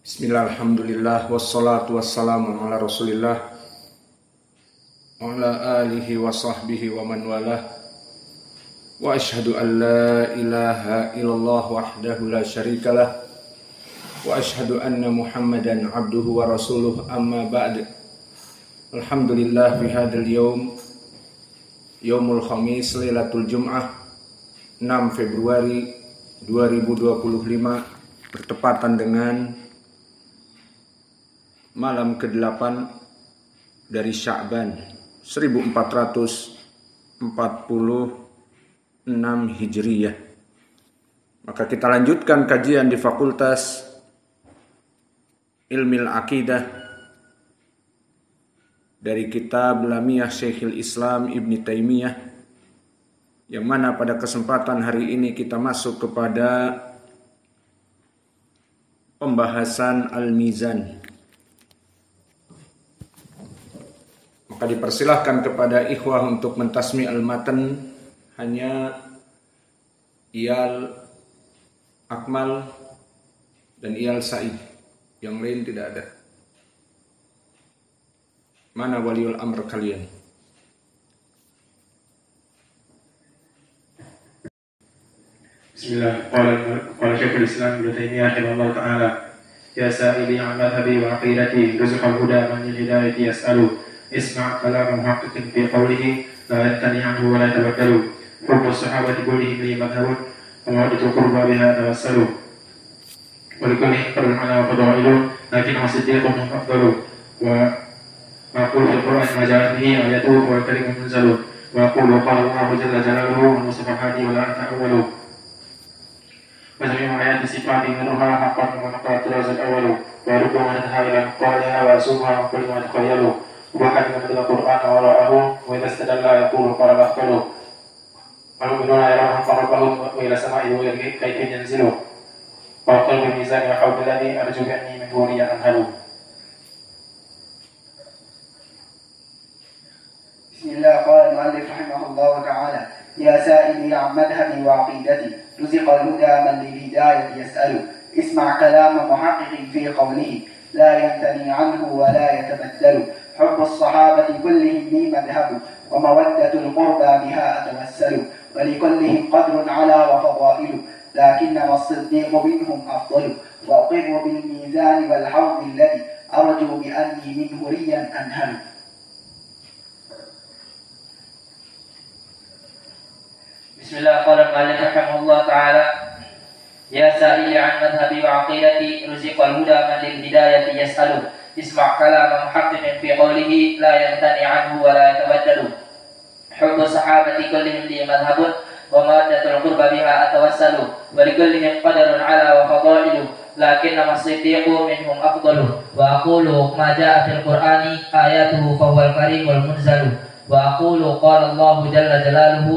Bismillah, alhamdulillah, wassalatu wassalamu ala rasulillah wa ala alihi wa sahbihi wa man walah. Wa ashhadu an la ilaha illallah wahdahu la syarikalah wa ashhadu anna muhammadan abduhu wa rasuluh, amma ba'd. Alhamdulillah fi hadzal yaumul khamis lailatul jum'ah 6 Februari 2025 bertepatan dengan malam ke-8 dari Sya'ban 1446 Hijriyah. Maka kita lanjutkan kajian di Fakultas Ilmil Aqidah dari kitab Lamiyah Syekhul Islam Ibn Taimiyah, yang mana pada kesempatan hari ini kita masuk kepada pembahasan Al-Mizan. Maka dipersilahkan kepada ikhwah untuk mentasmi al-matan, hanya Iyal Akmal dan Iyal Said, yang lain tidak ada. Mana waliul amr kalian? Bismillah. Qala Syekhul Islam Ibnu Taimiyah rahimahullah ta'ala, ya sa'ili an madhhabi wa aqidati rizqal huda man lil hidayati yas'alu isma' kalam muhaqqiqin fi qawlihi la yantani anhu wa la yatawakkalu hubbu sahabati kullihim li madhhabun wa mawaddatu qurba biha tawassalu wa likulli qadrun ala fadailu lakin as-siddiqu afdalu wa aqulu fil qur'an ma ja'a bihi ayatuhu wa kalimun munzalu wa aqulu qala Allahu jalla jalaluhu wa mustafa hadi wa la ta'awwalu wa jami'u ayati sifati minha haqqan wa naqatu razal awwalu wa rubu man tahawala qala wa subha wa kullu ma takhayalu وحد من القرآن وراءه وإذا استدل يقول قال أخبره والمؤمنون يرون حق ربهم وإلى سماء كيف ينزلوا وقلب الميزان وحول الذي أرجو بأني من دوني أنهل. بسم الله. قال المؤلف رحمه الله تعالى: يا سائلي عن مذهبي وعقيدتي رزق الهدى من للهداية يسأل اسمع كلام محقق في قوله لا ينثني عنه ولا يتبدل حب الصحابة كلهم لي مذهب ومودة القربى بها أتوسل ولكلهم قدر على وفضائل لكنما الصديق منهم أفضل وأقر بالميزان والحوض الذي أرجو بأني منه ريا أنهل. بسم الله. قال المؤلف رحمه الله تعالى: يا سائلي عن مذهبي وعقيدتي رزق الهدى من للهداية يسأل اسمع كلام محقق في قوله لا ينثني عنه ولا يتبدل حب الصحابة كلهم لي مذهب ومودة القربى بها أتوسل ولكلهم قدر على وفضائل لكنما الصديق منهم أفضل وأقول ما جاء في القرآن آياته فهو الكريم المنزل وأقول قال الله جل جلاله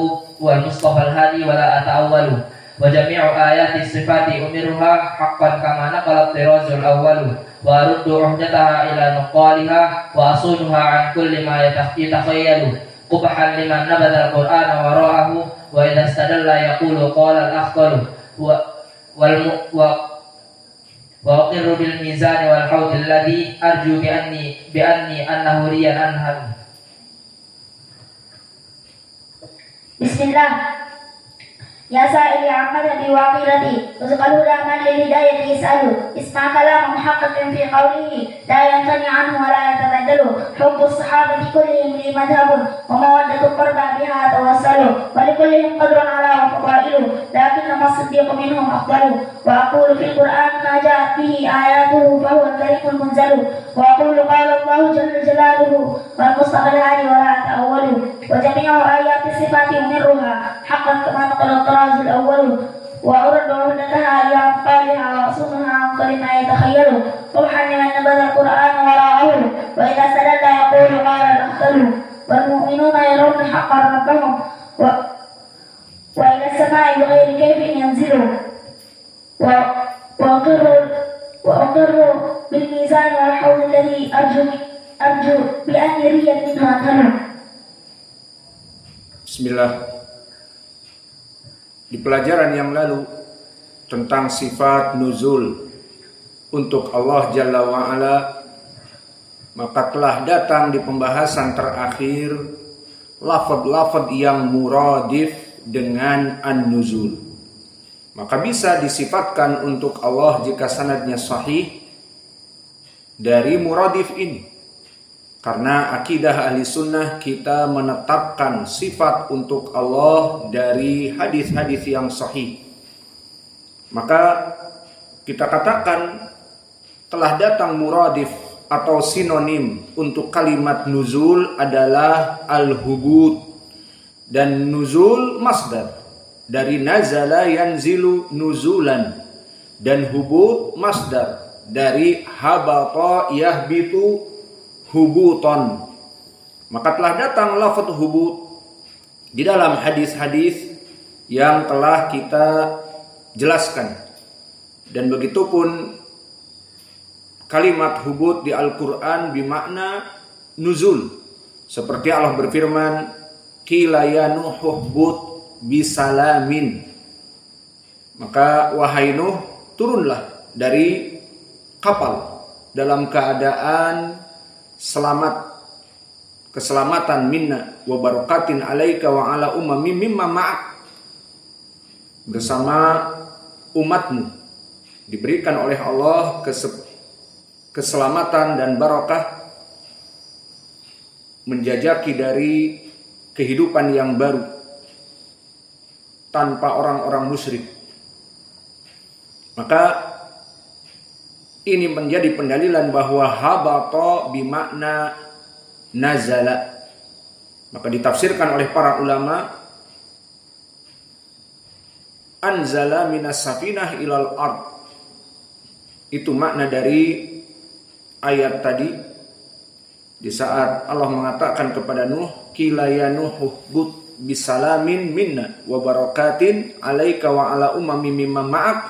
هو المصطفى الهادي ولا أتأول وجميع آيات الصفات أمرها حقا كما نقل الطراز الأول وأرد عهدتها إلى نقالها وأصونها عن كل ما يتخيل قبحا لمن نبذ القرآن وراءه وإذا استدل يقول قال الأخطل وأقر بالميزان والحوض الذي أرجو بأني أنه ريا أنهل. بسم الله. يا سائلي عن مذهبي وعقيدتي رزق الهدى من للهداية يسأل اسمع كلام محقق في قوله لا ينثني عنه ولا يتبدل حب الصحابة كلهم لي مذهب ومودة القربى بها توسل ولكلهم قدر على وفضائل لكنما الصديق منهم أفضل وأقول في القرآن ما جاءت به آياته فهو الكريم المنزل وأقول قال الله جل جلاله والمصطفى الهادي ولا أتأول وجميع آيات الصفات أمرها حقا كما نقل الطراز الأول وأرد عهدتها إلى أنقالها وأصونها عن كل ما يتخيل قبحا لمن نبذ القرآن وراءه وإذا استدل يقول قال الأخطل والمؤمنون يرون حقا ربهم وإلى السماء بغير كيف ينزلوا وأقر بالميزان والحوض الذي أرجو بأن ريا منه أنهل. Bismillah. Di pelajaran yang lalu tentang sifat nuzul untuk Allah Jalla wa'ala, maka telah datang di pembahasan terakhir lafaz-lafaz yang muradif dengan an-nuzul. Maka bisa disifatkan untuk Allah jika sanadnya sahih dari muradif ini. Karena akidah ahli sunnah kita menetapkan sifat untuk Allah dari hadis-hadis yang sahih. Maka kita katakan telah datang muradif atau sinonim untuk kalimat nuzul adalah al-hubud, dan nuzul masdar dari nazala yanzilu nuzulan, dan hubud masdar dari habata yahbitu hubuton. Maka telah datang lafaz hubud di dalam hadis-hadis yang telah kita jelaskan, dan begitupun kalimat hubud di Al-Quran bermakna nuzul, seperti Allah berfirman qila ya nuh hubud bisalamin, maka wahai Nuh turunlah dari kapal dalam keadaan selamat, keselamatan minna wa barakatin alaika wa ala umami mimma ma'ak, bersama umatmu diberikan oleh Allah keselamatan dan barakah, menjajaki dari kehidupan yang baru tanpa orang-orang musyrik. Maka ini menjadi pendalilan bahwa habata bimakna nazala. Maka ditafsirkan oleh para ulama anzala minas safinah ilal ard. Itu makna dari ayat tadi di saat Allah mengatakan kepada Nuh qila ya nuh hubud bisalamin minna wa barakatin alaika wa ala umami mimma ma'ak.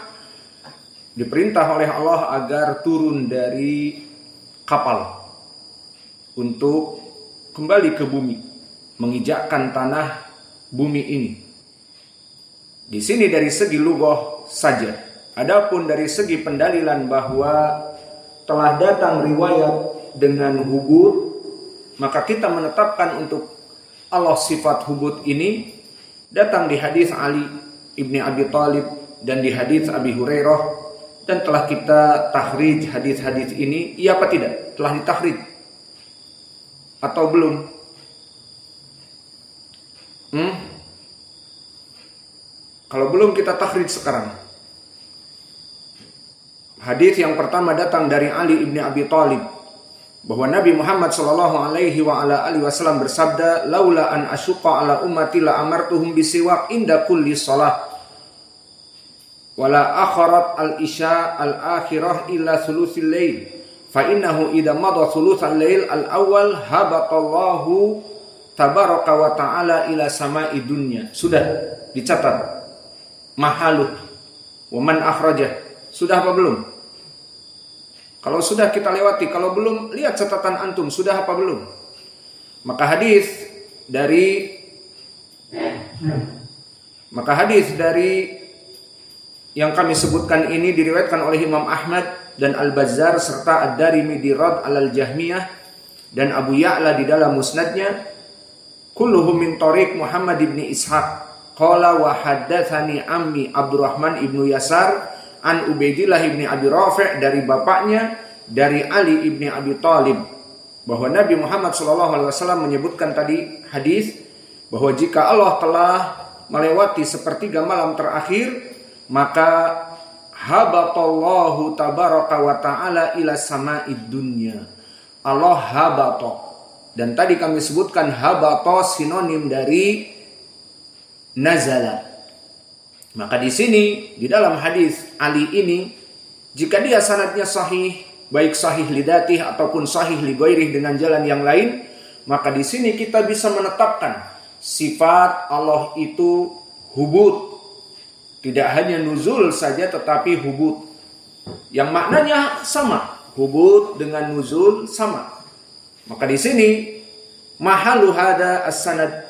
Diperintah oleh Allah agar turun dari kapal untuk kembali ke bumi, menginjakkan tanah bumi ini. Di sini dari segi lughah saja. Adapun dari segi pendalilan bahwa telah datang riwayat dengan hubud, maka kita menetapkan untuk Allah sifat hubud ini datang di hadis Ali ibni Abi Thalib dan di hadis Abi Hurairah, dan telah kita takhrij hadis-hadis ini, iya apa tidak? Telah ditakhrij atau belum? Kalau belum, kita takhrij sekarang. Hadis yang pertama datang dari Ali ibni Abi Thalib, bahwa Nabi Muhammad sallallahu alaihi wa ala alihi wasallam bersabda, laula an asyqa ala ummati la amartuhum bisiwak inda kulli shalah wala akharat al isya al akhirah illa thuluthil lail fa innahu idza madha thuluthal lail al awwal habatallahu tabaraka wa taala ila sama'i dunya. Sudah dicatat mahaluh wa man akhrajah. Sudah apa belum? Kalau sudah kita lewati, kalau belum lihat catatan antum, sudah apa belum? Maka hadis dari yang kami sebutkan ini diriwayatkan oleh Imam Ahmad dan Al-Bazzar serta Ad-Darimi di Rad al-Jahmiyah dan Abu Ya'la di dalam musnadnya, kulluhum min tariq Muhammad ibn Ishaq qala wa haddatsani ammi Abdurrahman ibnu Yasar an Ubaidillah ibni Abi Rafi' dari bapaknya dari Ali ibni Abi Thalib, bahwa Nabi Muhammad SAW menyebutkan tadi hadis bahwa jika Allah telah melewati sepertiga malam terakhir, maka habatallahu tabaraka wa ta'ala ila sama'id dunya. Allah habata, dan tadi kami sebutkan habata sinonim dari nazala. Maka di sini di dalam hadis Ali ini, jika dia sanadnya sahih, baik sahih lidatih ataupun sahih li ghairih dengan jalan yang lain, maka di sini kita bisa menetapkan sifat Allah itu hubud. Tidak hanya nuzul saja tetapi hubud. Yang maknanya sama, hubud dengan nuzul sama. Maka di sini mahalu hada as-sanad.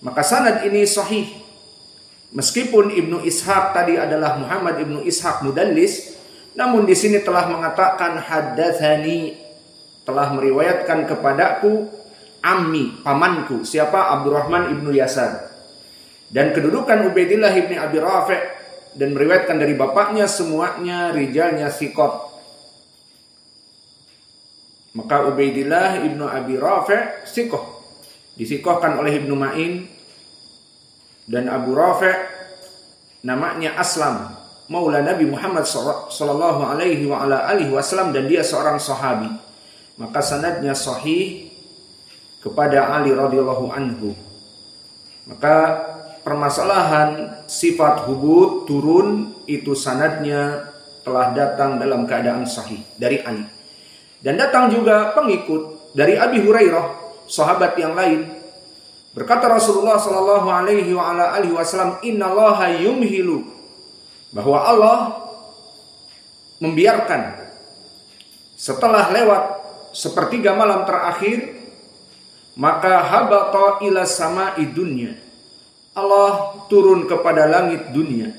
Maka sanad ini sahih. Meskipun Ibnu Ishaq tadi adalah Muhammad Ibnu Ishaq Mudallis, Namun di sini telah mengatakan haddatsani, telah meriwayatkan kepadaku ammi, pamanku, siapa? Abdurrahman ibnu Yasar. Dan kedudukan Ubaidillah ibni Abi Rafi' dan meriwayatkan dari bapaknya semuanya rijalnya thiqat. Maka Ubaidillah ibnu Abi Rafi' thiqah, disikohkan oleh Ibnu Ma'in. Dan Abu Rafi' namanya Aslam, maula Nabi Muhammad sallallahu alaihi wa ala alihi wasallam, dan dia seorang sahabi. Maka sanadnya sahih kepada Ali radhiyallahu anhu. Maka permasalahan sifat hubud turun itu sanadnya telah datang dalam keadaan sahih dari Ali. Dan datang juga pengikut dari Abi Hurairah, sahabat yang lain. Berkata Rasulullah sallallahu alaihi wa ala alihi wasallam, "Innallaha yumhilu," bahwa Allah membiarkan setelah lewat sepertiga malam terakhir, maka habata ila sama'i dunya, Allah turun kepada langit dunia,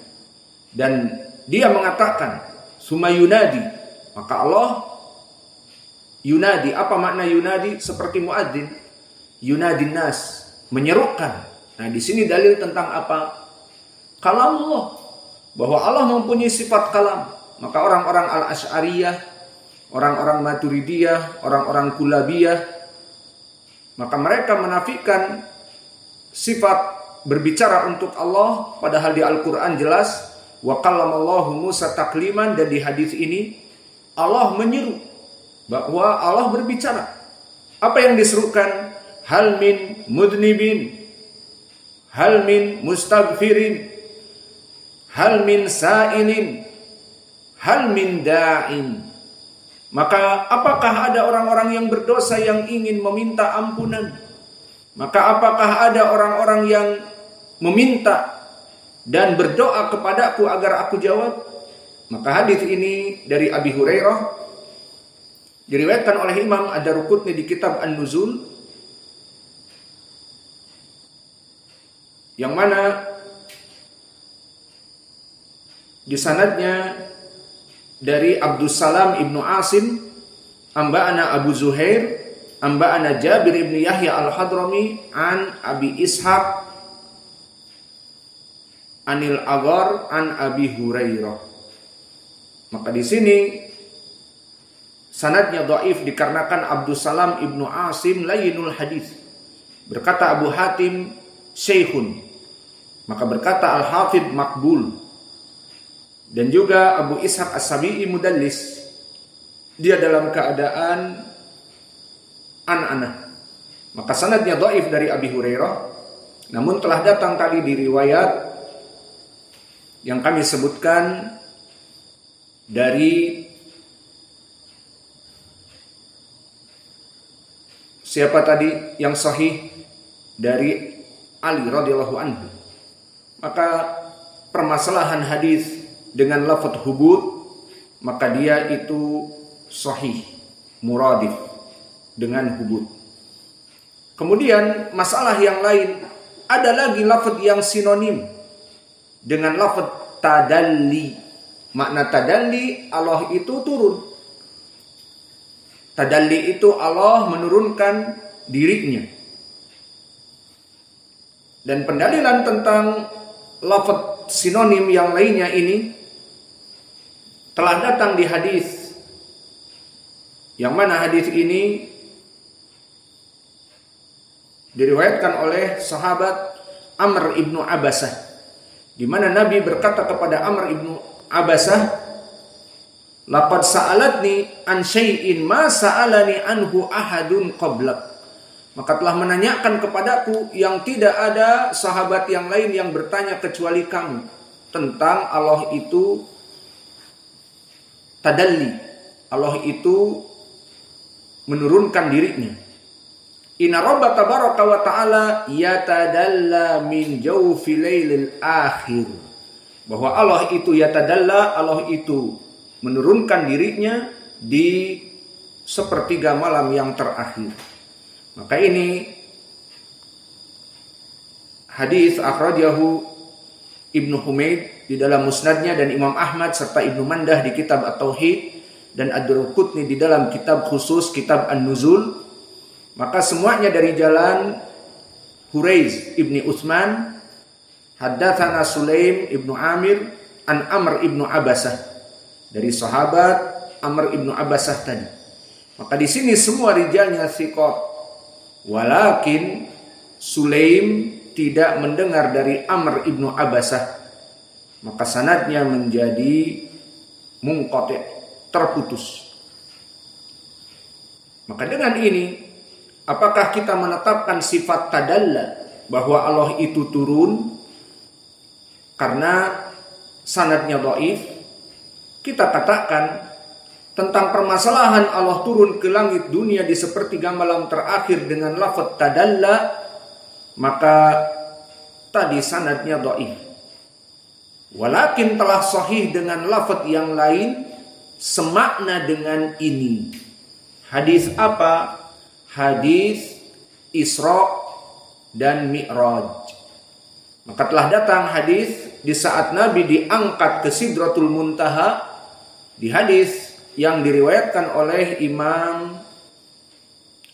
dan dia mengatakan sumayunadi, maka Allah yunadi. Apa makna yunadi? Seperti muadzin, yunadin nas, menyerukan. Nah, di sini dalil tentang apa? Kalamullah, bahwa Allah mempunyai sifat kalam. Maka orang-orang Al-Asy'ariyah, orang-orang Maturidiyah, orang-orang Kulabiyah, maka mereka menafikan sifat berbicara untuk Allah, padahal di Al-Quran jelas wa kallamallahu Musa takliman, dan di hadis ini Allah menyeru bahwa Allah berbicara. Apa yang diserukan? Hal min mudnibin, hal min mustaghfirin, hal min sa'ilin, hal min da'in. Maka apakah ada orang-orang yang berdosa yang ingin meminta ampunan? Maka apakah ada orang-orang yang meminta dan berdoa kepadaku agar aku jawab? Maka hadis ini dari Abi Hurairah diriwayatkan oleh Imam Ad-Daruqutni di kitab An-Nuzul, yang mana di sanadnya dari Abdus Salam ibnu Asim, amba'ana Abu Zuhair, amba'ana Jabir ibnu Yahya al-Hadrami, an Abi Ishaq, anil Aghar, an Abi Hurairah. Maka di sini sanadnya dhaif dikarenakan Abdus Salam ibnu Asim layyinul hadis. Berkata Abu Hatim syekhun, maka berkata Al-Hafidh makbul. Dan juga Abu Ishaq As-Sabi'i mudallis, dia dalam keadaan an-anah. Maka sanadnya dhaif dari Abi Hurairah. Namun telah datang tadi di riwayat yang kami sebutkan dari siapa tadi yang sahih, dari Ali radhiyallahu anhu. Maka permasalahan hadis dengan lafaz hubud, maka dia itu sahih, muradif dengan hubud. Kemudian masalah yang lain, ada lagi lafaz yang sinonim dengan lafaz tadalli. Makna tadalli, Allah itu turun. Tadalli itu Allah menurunkan dirinya. Dan pendalilan tentang lafaz sinonim yang lainnya ini telah datang di hadis, yang mana hadis ini diriwayatkan oleh sahabat Amr ibnu Abasah, di mana Nabi berkata kepada Amr ibnu Abasah, laqad sa'alatni an syai'in ma sa'alani anhu ahadun qablak. Maka telah menanyakan kepadaku yang tidak ada sahabat yang lain yang bertanya kecuali kamu, tentang Allah itu tadalli, Allah itu menurunkan dirinya. Inna Rabba tabaraka wa ta'ala yatadalla min jawfi lailil akhir, bahwa Allah itu yatadalla, Allah itu menurunkan dirinya di sepertiga malam yang terakhir. Maka ini hadis akhrajahu Ibnu Humaid di dalam Musnadnya dan Imam Ahmad serta Ibnu Mandah di kitab At-Tauhid dan Ad-Darqutni di dalam kitab khusus kitab An-Nuzul, maka semuanya dari jalan Huraiz ibni Utsman, haddatsana Sulaim ibnu Amir an Amr ibnu Abasah, dari sahabat Amr ibnu Abasah tadi. Maka di sini semua rijalnya thiqat, walakin Sulaim tidak mendengar dari Amr ibnu Abasah, maka sanadnya menjadi munqati', terputus. Maka dengan ini, apakah kita menetapkan sifat tadalla bahwa Allah itu turun karena sanadnya dhaif? Kita katakan tentang permasalahan Allah turun ke langit dunia di sepertiga malam terakhir dengan lafaz tadalla, maka tadi sanadnya dhaif. Walakin telah sahih dengan lafaz yang lain semakna dengan ini. Hadis apa? Hadis Isra dan Mi'raj. Maka telah datang hadis di saat Nabi diangkat ke Sidratul Muntaha, di hadis yang diriwayatkan oleh Imam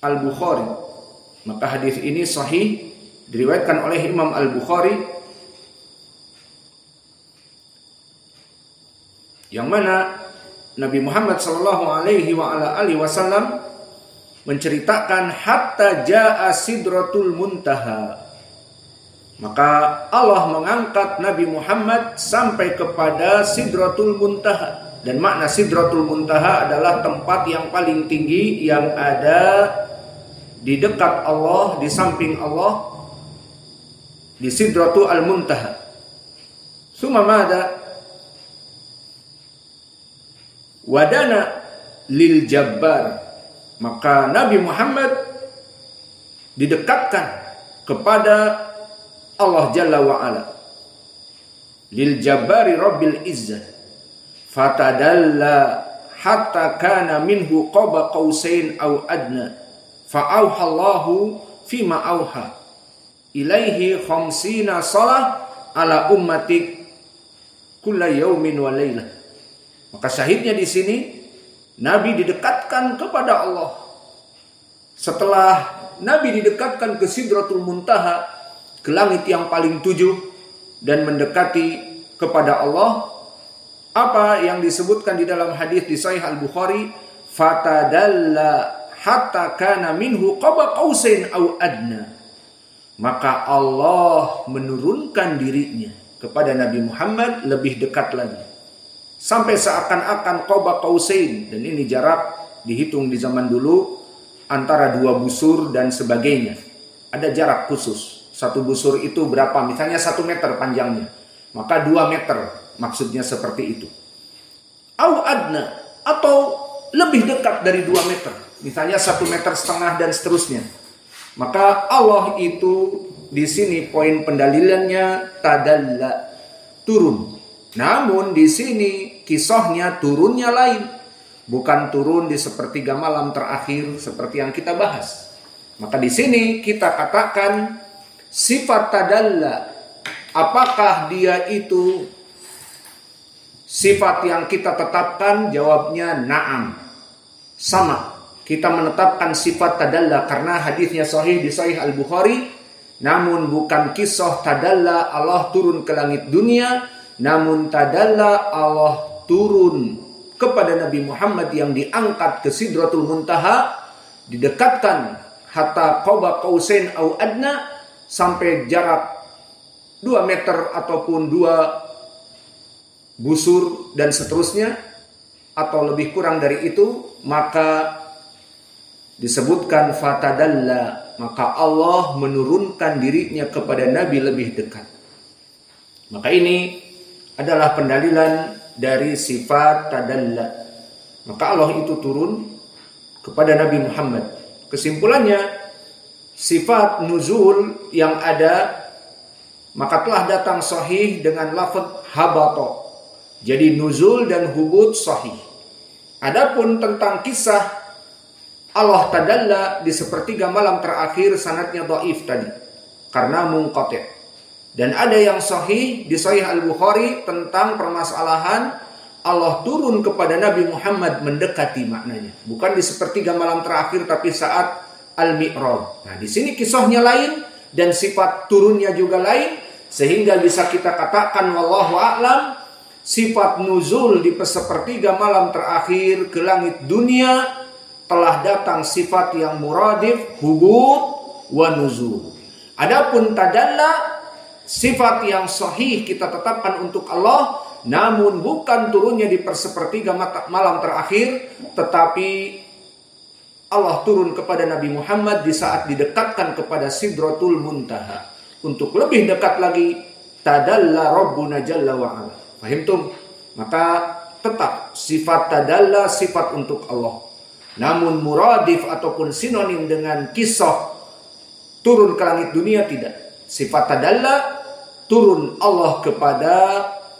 Al-Bukhari. Maka hadis ini sahih, diriwayatkan oleh Imam Al-Bukhari, yang mana Nabi Muhammad sallallahu alaihi wasallam menceritakan hatta jaa Sidratul Muntaha. Maka Allah mengangkat Nabi Muhammad sampai kepada Sidratul Muntaha. Dan makna Sidratul Muntaha adalah tempat yang paling tinggi yang ada di dekat Allah, di samping Allah, di Sidratul Muntaha. Summa mada wadana lil Jabbar, maka Nabi Muhammad didekatkan kepada Allah Jalla wa'ala, lil Jabbari Rabbil Izzah, fatadalla hatta kana minhu qaba qausain aw adna, fa'auha Allahu fima auha ilaihi khamsina salah ala ummatik kulla yaumin wa lailah. Maka syahidnya di sini Nabi didekatkan kepada Allah. Setelah Nabi didekatkan ke Sidratul Muntaha, ke langit yang paling 7 dan mendekati kepada Allah, apa yang disebutkan di dalam hadis di Sahih Al-Bukhari, fatadalla hatta kana minhu qaba qausain aw adna. Maka Allah menurunkan dirinya kepada Nabi Muhammad lebih dekat lagi, sampai seakan-akan qaba qausain, dan ini jarak dihitung di zaman dulu antara 2 busur dan sebagainya. Ada jarak khusus. 1 busur itu berapa? Misalnya 1 meter panjangnya, maka 2 meter maksudnya seperti itu. Au adna, atau lebih dekat dari 2 meter, misalnya 1,5 meter dan seterusnya. Maka Allah itu di sini poin pendalilannya tadalla, turun. Namun di sini kisahnya turunnya lain, bukan turun di sepertiga malam terakhir seperti yang kita bahas. Maka di sini kita katakan sifat tadalla, apakah dia itu sifat yang kita tetapkan? Jawabnya na'am, sama. Kita menetapkan sifat tadalla karena hadisnya sahih di Sahih Al-Bukhari. Namun bukan kisah tadalla Allah turun ke langit dunia, namun tadalla Allah turun kepada Nabi Muhammad yang diangkat ke Sidratul Muntaha, didekatkan hatta qaba qausain au adna, sampai jarak 2 meter ataupun 2 busur dan seterusnya, atau lebih kurang dari itu. Maka disebutkan fatadalla, maka Allah menurunkan dirinya kepada Nabi lebih dekat. Maka ini adalah pendalilan dari sifat tadalla. Maka Allah itu turun kepada Nabi Muhammad. Kesimpulannya, sifat nuzul yang ada maka telah datang sahih dengan lafaz habata. Jadi nuzul dan hubut sahih. Adapun tentang kisah Allah tadalla di sepertiga malam terakhir, sanadnya dhaif tadi karena munqati'. Dan ada yang sahih di Sahih Al-Bukhari tentang permasalahan Allah turun kepada Nabi Muhammad mendekati maknanya. Bukan di sepertiga malam terakhir tapi saat Al-Mi'raj. Nah, di sini kisahnya lain dan sifat turunnya juga lain sehingga bisa kita katakan wallahu a'lam sifat nuzul di sepertiga malam terakhir ke langit dunia telah datang sifat yang muradif hubut wa nuzul. Adapun tadalla sifat yang sahih kita tetapkan untuk Allah, namun bukan turunnya di sepertiga malam terakhir, tetapi Allah turun kepada Nabi Muhammad di saat didekatkan kepada Sidratul Muntaha. Untuk lebih dekat lagi, tadalla Rabbuna Jalla wa'ala. Fahimtum? Maka tetap sifat tadalla sifat untuk Allah. Namun muradif ataupun sinonim dengan kisah turun ke langit dunia tidak. Sifat tadalla turun Allah kepada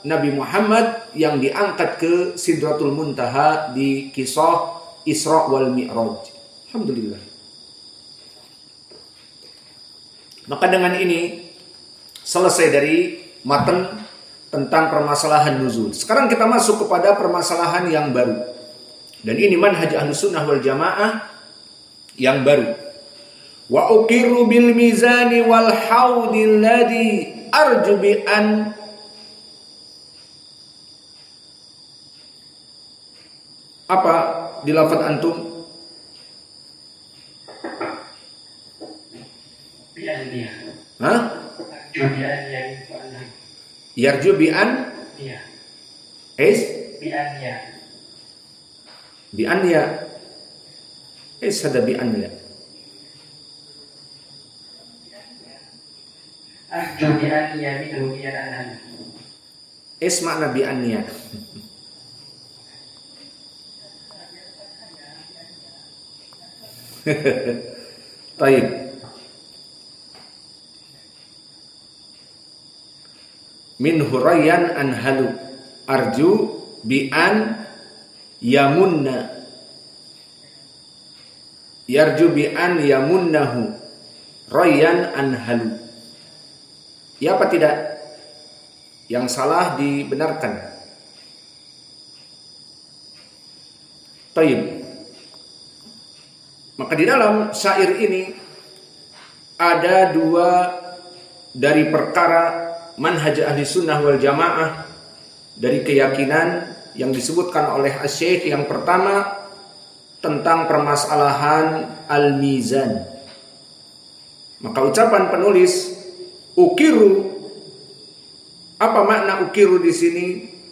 Nabi Muhammad yang diangkat ke Sidratul Muntaha di kisah Isra wal Mi'raj. Alhamdulillah. Maka dengan ini selesai dari matan tentang permasalahan nuzul. Sekarang kita masuk kepada permasalahan yang baru. Dan ini manhaj Ahlussunnah wal Jamaah yang baru. Wa uqirru bil mizani wal haudil ladzi arju bi an apa di lafaz antum? Bi'aniyah. Hah? Yarju bi'an? Iya. Bi'aniyah. Bi'aniyah. Ada bi'aniyah. Arju bi'aniyah min ru'yat anhan. Makna bi'aniyah. Baik. Min hurayan anhalu arju bi an yamunna yarju bi an yamunnahu rayan anhalu. Ya apa tidak? Yang salah dibenarkan. Taib. Maka di dalam syair ini ada dua dari perkara manhaj Ahlussunnah wal Jamaah dari keyakinan yang disebutkan oleh Asy-Syaikh. Yang pertama tentang permasalahan al-mizan. Maka ucapan penulis ukiru, apa makna ukiru di sini?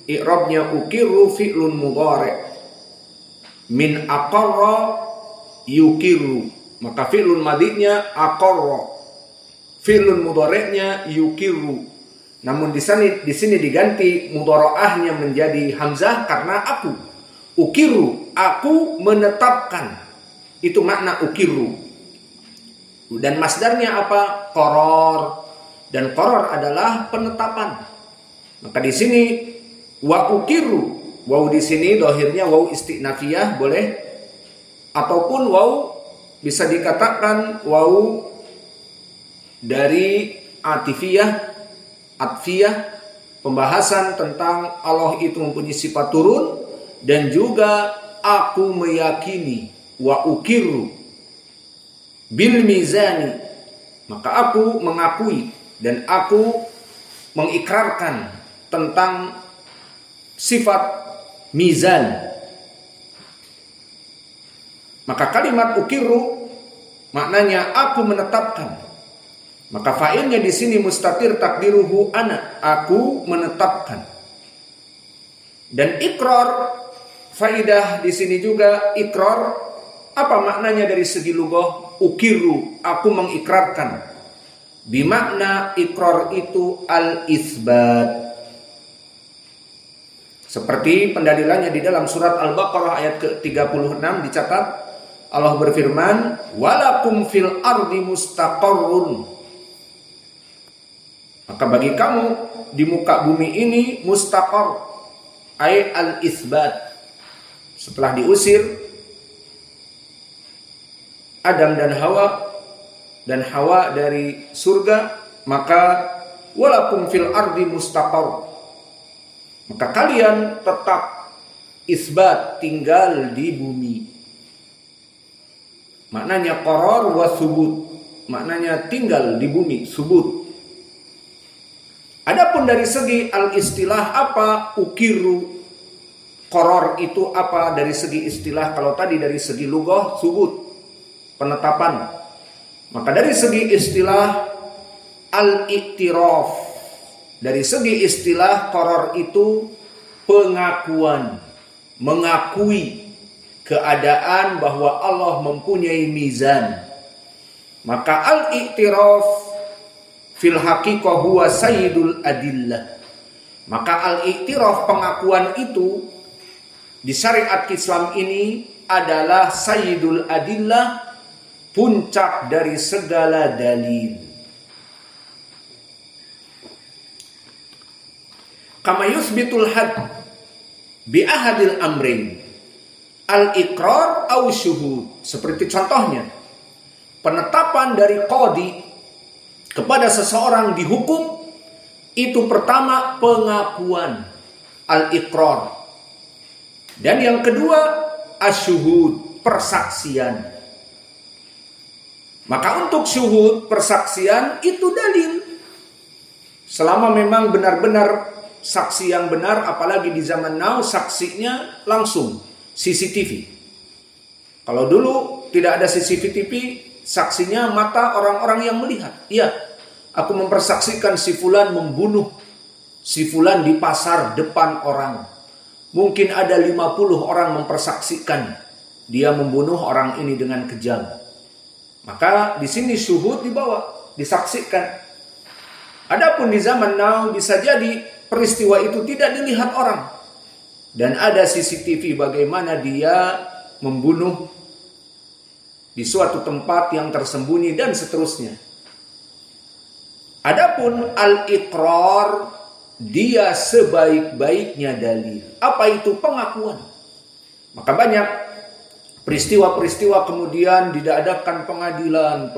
I'rabnya ukiru fi'lun mudhari' min aqarra yukiru. Maka fi'lun madhinya aqarra, fi'lun mudhari'nya yukiru. Namun di sini diganti mudharaahnya menjadi hamzah karena aku. Ukiru, aku menetapkan. Itu makna ukiru. Dan masdarnya apa? Qaror. Dan qaror adalah penetapan. Maka di sini wa ukiru. Waw di sini dhahirnya waw istinafiyah boleh, ataupun waw bisa dikatakan waw dari atifiyah, atfiyah, pembahasan tentang Allah itu mempunyai sifat turun, dan juga aku meyakini wa ukiru bil mizani, maka aku mengakui dan aku mengikrarkan tentang sifat mizan. Maka kalimat ukiru maknanya aku menetapkan. Maka fa'ilnya di sini mustatir takdiruhu ana, aku menetapkan. Dan ikrar, faidah di sini juga ikrar, apa maknanya dari segi lughah? Ukiru, aku mengikrarkan. Bimakna ikrar itu al-itsbat. Seperti pendalilannya di dalam surat Al-Baqarah ayat ke-36 dicatat, Allah berfirman, walakum fil ardi mustaqarrun. Maka bagi kamu di muka bumi ini mustaqar, ay al-itsbat. Setelah diusir Adam dan Hawa dari surga, maka walakum fil ardi mustaqarr. Maka kalian tetap isbat, tinggal di bumi. Maknanya qarar wa subut, maknanya tinggal di bumi, subut. Adapun dari segi al-istilah apa? Ukiru. Qarar itu apa dari segi istilah? Kalau tadi dari segi lughah, subut, penetapan. Maka dari segi istilah al-iktiraf. Dari segi istilah qarar itu pengakuan, mengakui keadaan bahwa Allah mempunyai mizan. Maka al-iktiraf fil haqiqah huwa sayyidul adillah. Maka al-iktiraf, pengakuan itu di syariat Islam ini adalah sayyidul adillah, puncak dari segala dalil. Kama yusbitul had bi ahadil amrain al-iqrar au syuhud. Seperti contohnya penetapan dari qadi kepada seseorang dihukum, itu pertama pengakuan, al-iqrar. Dan yang kedua asyuhud, persaksian. Maka untuk syuhud, persaksian itu dalil. Selama memang benar-benar saksi yang benar, apalagi di zaman now saksinya langsung CCTV. Kalau dulu tidak ada CCTV, saksinya mata orang-orang yang melihat. Iya, aku mempersaksikan si fulan membunuh si fulan di pasar depan orang. Mungkin ada 50 orang mempersaksikan dia membunuh orang ini dengan kejam. Maka di sini syuhud dibawa, disaksikan. Adapun di zaman now bisa jadi peristiwa itu tidak dilihat orang. Dan ada CCTV bagaimana dia membunuh di suatu tempat yang tersembunyi dan seterusnya. Adapun al-iqrar, dia sebaik-baiknya dalil. Apa itu? Pengakuan. Maka banyak peristiwa-peristiwa kemudian diadakan pengadilan,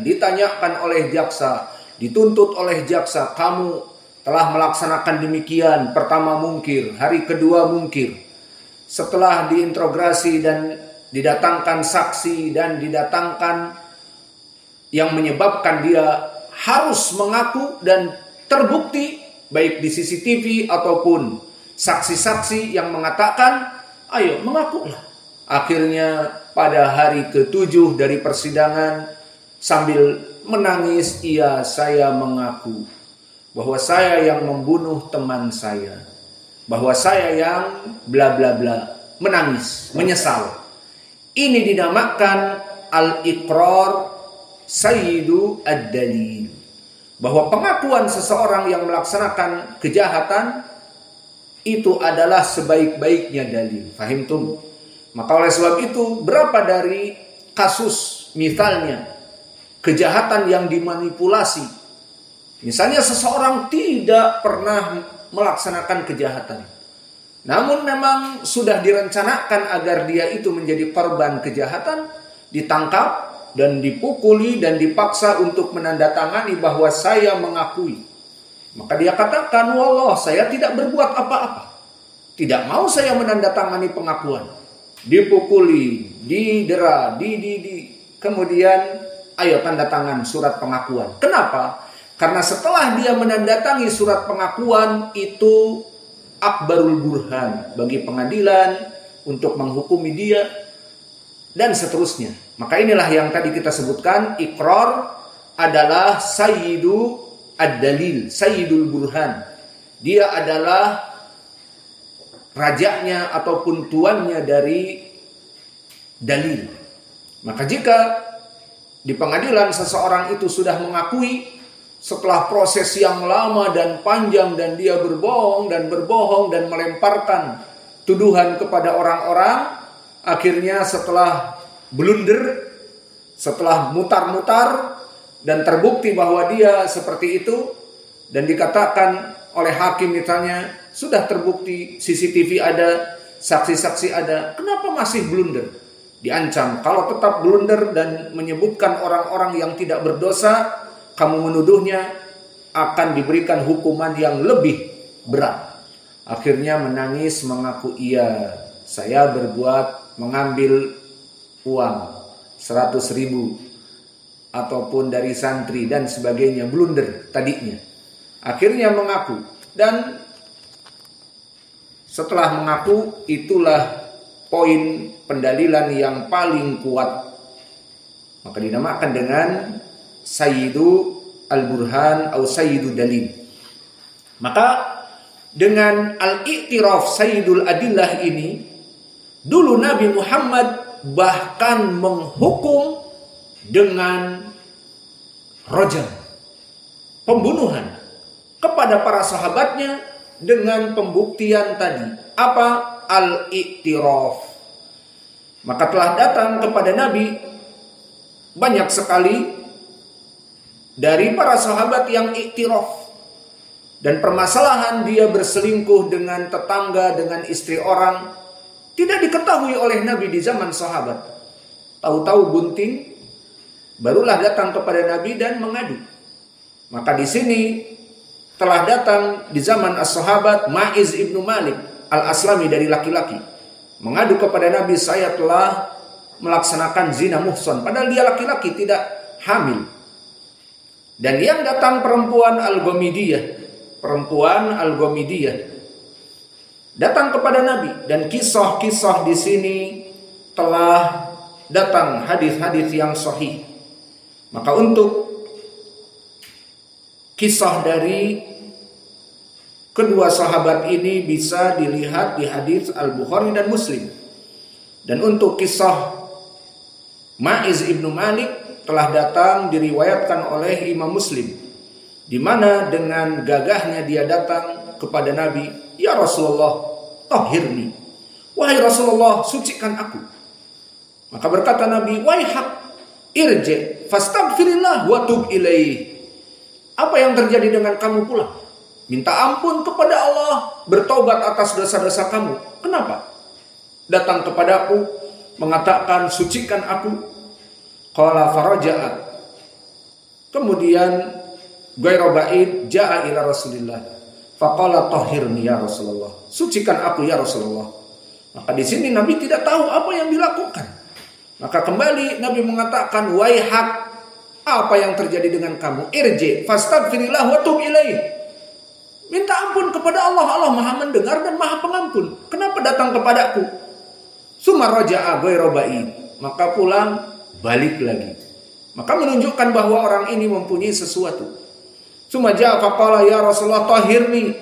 ditanyakan oleh jaksa, dituntut oleh jaksa, kamu telah melaksanakan demikian. Pertama mungkir, hari kedua mungkir. Setelah diinterogasi dan didatangkan saksi dan didatangkan yang menyebabkan dia harus mengaku dan terbukti baik di CCTV ataupun saksi-saksi yang mengatakan, ayo mengakulah. Akhirnya pada hari ke-7 dari persidangan sambil menangis, iya saya mengaku bahwa saya yang membunuh teman saya, bahwa saya yang bla bla bla, menangis, menyesal. Ini dinamakan al-iqrar sayyidu ad-dalil, bahwa pengakuan seseorang yang melaksanakan kejahatan itu adalah sebaik-baiknya dalil. Fahimtum? Maka oleh sebab itu, berapa dari kasus misalnya kejahatan yang dimanipulasi. Misalnya seseorang tidak pernah melaksanakan kejahatan, namun memang sudah direncanakan agar dia itu menjadi korban kejahatan, ditangkap dan dipukuli dan dipaksa untuk menandatangani bahwa saya mengakui. Maka dia katakan, wallah saya tidak berbuat apa-apa, tidak mau saya menandatangani pengakuan. Dipukuli, didera, kemudian ayo tanda tangan surat pengakuan. Kenapa? Karena setelah dia menandatangi surat pengakuan, itu akbarul burhan bagi pengadilan untuk menghukumi dia dan seterusnya. Maka inilah yang tadi kita sebutkan, iqrar adalah sayyidu ad-dalil, sayyidul burhan. Dia adalah rajanya ataupun tuannya dari dalil. Maka jika di pengadilan seseorang itu sudah mengakui setelah proses yang lama dan panjang dan dia berbohong dan melemparkan tuduhan kepada orang-orang, akhirnya setelah blunder, setelah mutar-mutar dan terbukti bahwa dia seperti itu dan dikatakan oleh hakim misalnya sudah terbukti, CCTV ada, saksi-saksi ada, kenapa masih blunder? Diancam kalau tetap blunder dan menyebutkan orang-orang yang tidak berdosa, kamu menuduhnya akan diberikan hukuman yang lebih berat. Akhirnya menangis mengaku, iya, saya berbuat mengambil uang 100.000 ataupun dari santri dan sebagainya, blunder tadinya. Akhirnya mengaku, dan setelah mengaku itulah poin pendalilan yang paling kuat. Maka dinamakan dengan Sayyidu Al-Burhan atau Sayyidu Dalil. Maka dengan al-i'tiraf Sayyidul Adillah ini, dulu Nabi Muhammad bahkan menghukum dengan rajam, pembunuhan kepada para sahabatnya dengan pembuktian tadi. Apa? Al-i'tiraf. Maka telah datang kepada Nabi banyak sekali dari para sahabat yang i'tiraf. Dan permasalahan dia berselingkuh dengan tetangga, dengan istri orang, tidak diketahui oleh Nabi di zaman sahabat. Tahu-tahu bunting, barulah datang kepada Nabi dan mengadu. Maka di sini telah datang di zaman as-sahabat Ma'iz ibnu Malik al-Aslami dari laki-laki, mengadu kepada Nabi, saya telah melaksanakan zina muhsan, padahal dia laki-laki, tidak hamil. Dan yang datang perempuan Al-Ghamidiyah datang kepada Nabi, dan kisah-kisah di sini telah datang hadis-hadis yang sahih. Maka untuk kisah dari kedua sahabat ini bisa dilihat di hadis Al-Bukhari dan Muslim. Dan untuk kisah Ma'iz ibnu Malik telah datang diriwayatkan oleh Imam Muslim, di mana dengan gagahnya dia datang kepada Nabi, ya Rasulullah, tahhirni, wahai Rasulullah, sucikan aku. Maka berkata Nabi, waihak, irji fastaghfirillah wa tub ilaih. Apa yang terjadi dengan kamu pulang? Minta ampun kepada Allah, bertobat atas dosa-dosa kamu. Kenapa? Datang kepadaku mengatakan sucikan aku. Qala faraja'at. Kemudian ghairu ba'id ja'a ila Rasulillah. Faqala tahhirni ya Rasulullah. Sucikan aku ya Rasulullah. Maka di sini Nabi tidak tahu apa yang dilakukan. Maka kembali Nabi mengatakan, waihak, apa yang terjadi dengan kamu? Irji fastaghfirillah wa tub ilaih. Minta ampun kepada Allah, Allah Maha mendengar dan Maha pengampun. Kenapa datang kepadaku? Summa raja'a ghairu ba'id. Maka pulang, balik lagi. Maka menunjukkan bahwa orang ini mempunyai sesuatu. Summa ja'a faqala ya Rasulullah tahhirni.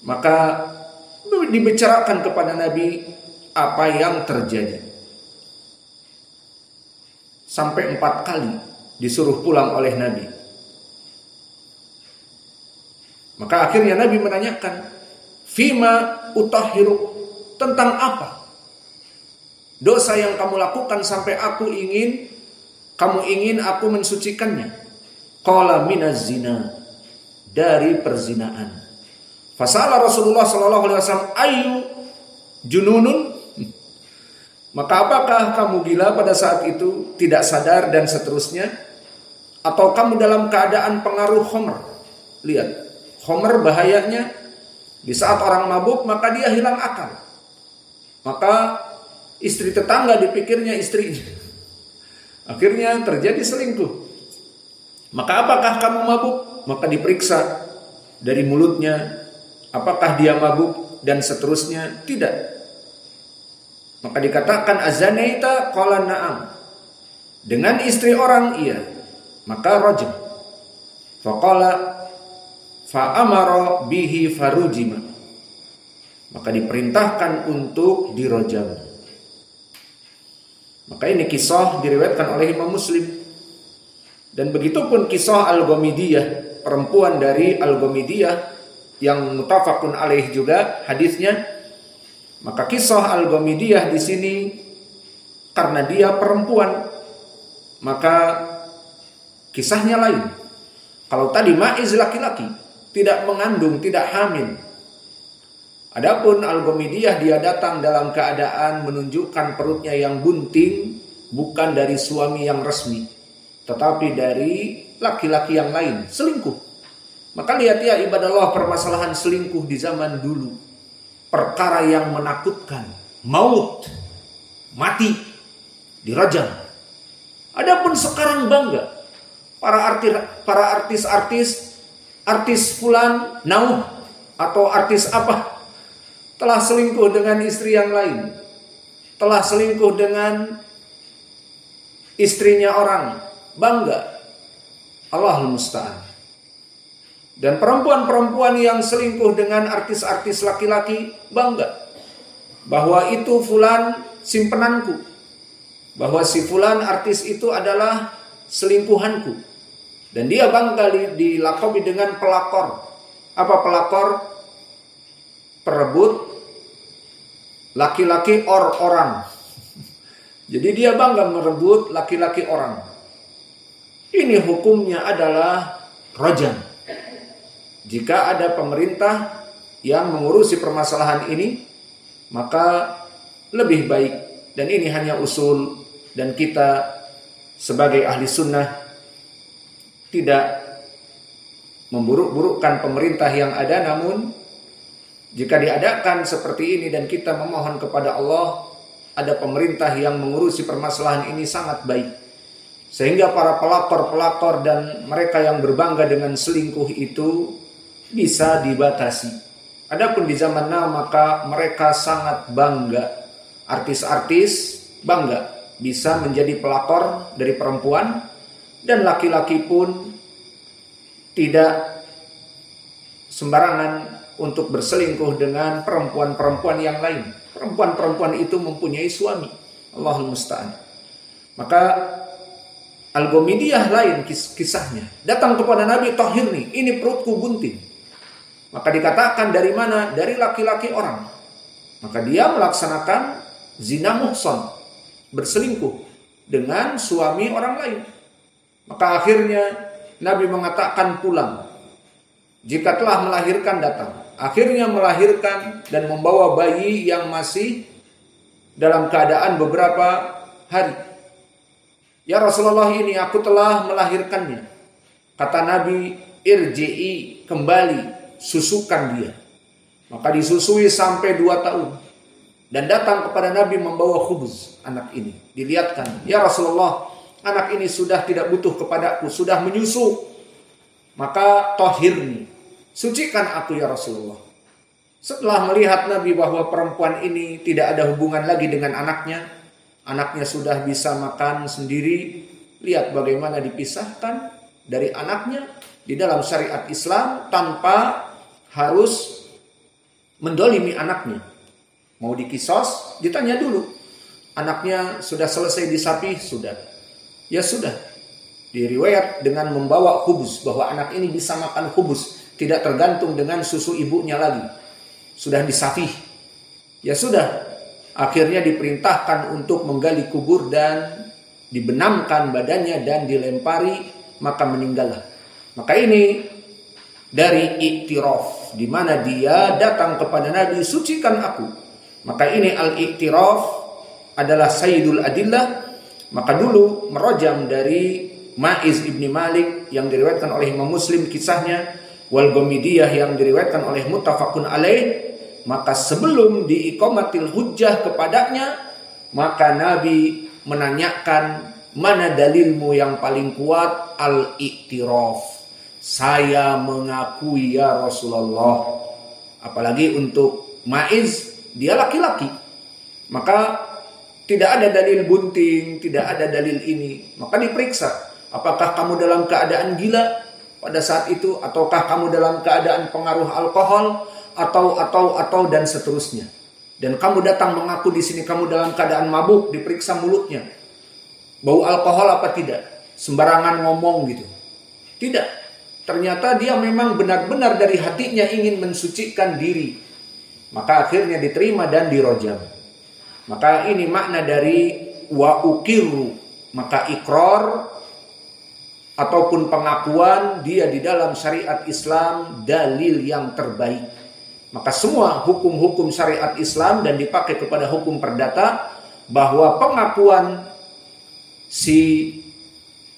Maka dibicarakan kepada Nabi apa yang terjadi. Sampai 4 kali disuruh pulang oleh Nabi. Maka akhirnya Nabi menanyakan, fima utahhiru, tentang apa dosa yang kamu lakukan sampai kamu ingin aku mensucikannya? Qala minaz zina, dari perzinaan. Fasala Rasulullah sallallahu alaihi wasallam, ayu jununun. Maka apakah kamu gila pada saat itu, tidak sadar dan seterusnya? Atau kamu dalam keadaan pengaruh khamr? Lihat, khamr bahayanya, di saat orang mabuk maka dia hilang akal. Maka istri tetangga dipikirnya istrinya. Akhirnya terjadi selingkuh. Maka apakah kamu mabuk? Maka diperiksa dari mulutnya, apakah dia mabuk dan seterusnya? Tidak. Maka dikatakan azanaita, qala na'am. Dengan istri orang iya. Maka rajam. Faqala fa'amara bihi farujima. Maka diperintahkan untuk dirajam. Maka ini kisah diriwayatkan oleh Imam Muslim. Dan begitupun kisah Al-Ghamidiyah, perempuan dari Al-Ghamidiyah yang muttafaqun alaih juga hadisnya. Maka kisah Al-Ghamidiyah di sini karena dia perempuan, maka kisahnya lain. Kalau tadi Ma'iz laki-laki, tidak mengandung, tidak hamil. Adapun Al-Ghamidiyah dia datang dalam keadaan menunjukkan perutnya yang bunting, bukan dari suami yang resmi, tetapi dari laki-laki yang lain, selingkuh. Maka lihat ya ibadah Allah, permasalahan selingkuh di zaman dulu, perkara yang menakutkan, maut, mati, dirajam. Adapun sekarang bangga, para artis fulan, nauh, atau artis apa, telah selingkuh dengan istri yang lain, telah selingkuh dengan istrinya orang, bangga. Allahul musta'an. Dan perempuan-perempuan yang selingkuh dengan artis-artis laki-laki, bangga bahwa itu fulan simpenanku, bahwa si fulan artis itu adalah selingkuhanku. Dan dia bangga dilakobi dengan pelakor. Apa pelakor? Perebut laki-laki orang. Jadi dia bangga merebut laki-laki orang. Ini hukumnya adalah rajam. Jika ada pemerintah yang mengurusi permasalahan ini, maka lebih baik. Dan ini hanya usul, dan kita sebagai ahli sunnah tidak memburuk-burukkan pemerintah yang ada. Namun jika diadakan seperti ini dan kita memohon kepada Allah, ada pemerintah yang mengurusi permasalahan ini, sangat baik. Sehingga para pelakor-pelakor dan mereka yang berbangga dengan selingkuh itu bisa dibatasi. Adapun di zaman now, maka mereka sangat bangga. Artis-artis bangga bisa menjadi pelakor dari perempuan, dan laki-laki pun tidak sembarangan untuk berselingkuh dengan perempuan-perempuan yang lain. Perempuan-perempuan itu mempunyai suami. Allahul musta'an. Maka Al-Ghamidiyah lain kisahnya. Datang kepada Nabi, "Tahirni, ini perutku bunting." Maka dikatakan dari mana? Dari laki-laki orang. Maka dia melaksanakan zina muhsan, berselingkuh dengan suami orang lain. Maka akhirnya Nabi mengatakan pulang. Jika telah melahirkan, datang. Akhirnya melahirkan dan membawa bayi yang masih dalam keadaan beberapa hari. "Ya Rasulullah, ini aku telah melahirkannya." Kata Nabi, "Irji'i, kembali, susukan dia." Maka disusui sampai 2 tahun. Dan datang kepada Nabi membawa khubuz anak ini. Dilihatkan, "Ya Rasulullah, anak ini sudah tidak butuh kepadaku, sudah menyusu. Maka tahirni, sucikan aku ya Rasulullah." Setelah melihat Nabi bahwa perempuan ini tidak ada hubungan lagi dengan anaknya sudah bisa makan sendiri, lihat bagaimana dipisahkan dari anaknya di dalam syariat Islam tanpa harus mendolimi anaknya. Mau dikisos, ditanya dulu. Anaknya sudah selesai disapih? Sudah. Ya sudah. Diriwayat dengan membawa khubuz, bahwa anak ini bisa makan khubuz, tidak tergantung dengan susu ibunya lagi. Sudah disapih. Ya sudah. Akhirnya diperintahkan untuk menggali kubur dan dibenamkan badannya dan dilempari, maka meninggallah. Maka ini dari iktiraf, di mana dia datang kepada Nabi, "Sucikan aku." Maka ini al-iktiraf adalah sayyidul adillah. Maka dulu merojam dari Ma'iz ibni Malik yang diriwayatkan oleh Imam Muslim kisahnya, wal Ghamidiyah yang diriwayatkan oleh muttafaqun alaih. Maka sebelum diiqamatil hujjah kepadanya, maka Nabi menanyakan, "Mana dalilmu yang paling kuat?" Al-iktiraf. "Saya mengakui ya Rasulullah." Apalagi untuk Ma'iz, dia laki-laki. Maka tidak ada dalil bunting, tidak ada dalil ini. Maka diperiksa, apakah kamu dalam keadaan gila pada saat itu, ataukah kamu dalam keadaan pengaruh alkohol, atau dan seterusnya. Dan kamu datang mengaku di sini kamu dalam keadaan mabuk, diperiksa mulutnya. Bau alkohol apa tidak? Sembarangan ngomong gitu. Tidak. Ternyata dia memang benar-benar dari hatinya ingin mensucikan diri. Maka akhirnya diterima dan dirojam. Maka ini makna dari wa ukiru. Maka ikrar ataupun pengakuan dia di dalam syariat Islam dalil yang terbaik. Maka semua hukum-hukum syariat Islam dan dipakai kepada hukum perdata, bahwa pengakuan si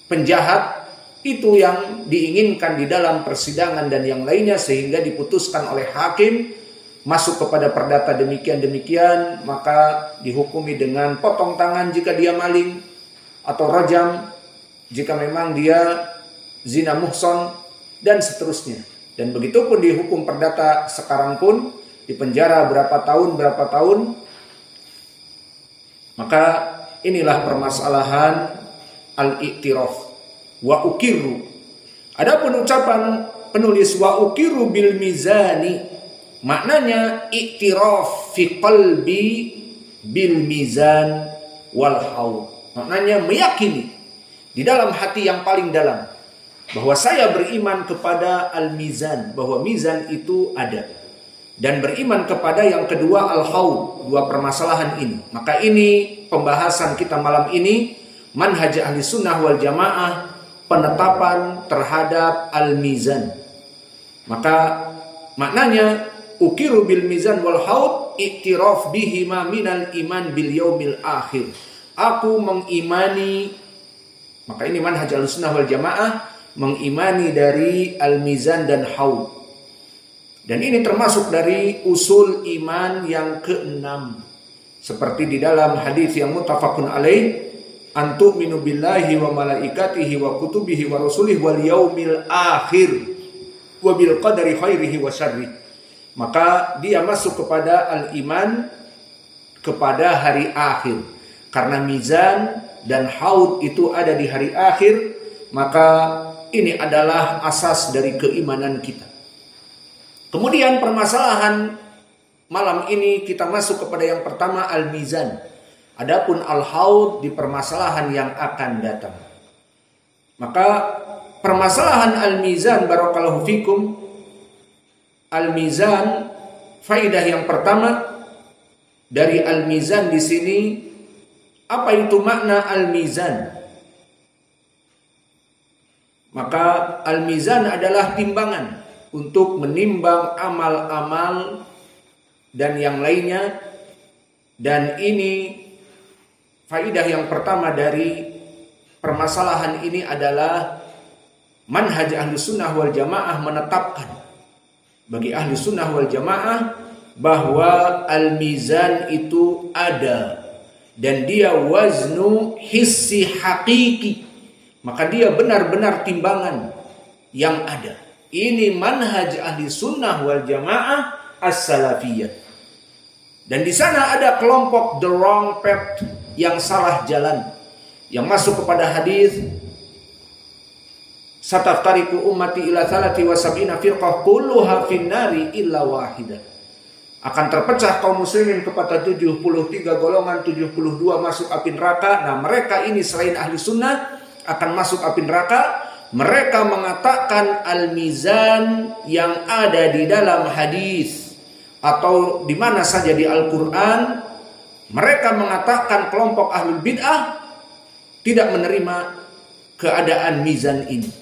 penjahat itu yang diinginkan di dalam persidangan dan yang lainnya, sehingga diputuskan oleh hakim masuk kepada perdata demikian, maka dihukumi dengan potong tangan jika dia maling, atau rajam jika memang dia zina muhson, dan seterusnya. Dan begitu pun dihukum perdata sekarang pun dipenjara berapa tahun. Maka inilah permasalahan al-i'tiraf wa ukirru. Adapun ucapan penulis wa ukirru bil mizani, maknanya i'tiraf fi qalbi bil mizan wal haud. Maknanya meyakini di dalam hati yang paling dalam bahwa saya beriman kepada al-mizan, bahwa mizan itu ada, dan beriman kepada yang kedua al-haud, dua permasalahan ini. Maka ini pembahasan kita malam ini, manhaj ahli sunnah wal jamaah, penetapan terhadap al-mizan. Maka maknanya ukiru bil mizan wal haud i'tiraf bihima minal iman bil yaumil akhir. Aku mengimani, maka ini manhaj ahli sunnah wal jamaah, mengimani dari al-mizan dan haud. Dan ini termasuk dari usul iman yang keenam. Seperti di dalam hadis yang muttafaqun alaih, antu'minu billahi wa malaikatihi wa kutubihi wa rusulihi wal yaumil akhir wa bil qadari khairihi wa syarrihi. Maka dia masuk kepada al-iman kepada hari akhir. Karena mizan dan haud itu ada di hari akhir, maka ini adalah asas dari keimanan kita. Kemudian permasalahan malam ini kita masuk kepada yang pertama al-mizan. Adapun al-haud di permasalahan yang akan datang. Maka permasalahan al-mizan, barakallahu fikum, al-mizan, faidah yang pertama dari al-mizan di sini, apa itu makna al-mizan? Maka al-mizan adalah timbangan untuk menimbang amal-amal dan yang lainnya. Dan ini faidah yang pertama dari permasalahan ini adalah manhaj ahli sunnah wal jamaah menetapkan bagi ahli sunnah wal jamaah bahwa al-mizan itu ada dan dia waznu hissi hakiki. Maka dia benar-benar timbangan yang ada. Ini manhaj ahli sunnah wal jamaah as-salafiyah. Dan di sana ada kelompok the wrong path, yang salah jalan, yang masuk kepada hadis sataftariqu ummati ila 73 firqah kulluha finnari illa wahidah. Akan terpecah kaum muslimin kepada 73 golongan, 72 masuk api neraka. Nah, mereka ini selain ahli sunnah akan masuk api neraka. Mereka mengatakan al-mizan yang ada di dalam hadis atau di mana saja di Al-Quran. Mereka mengatakan kelompok ahlul bid'ah tidak menerima keadaan mizan ini.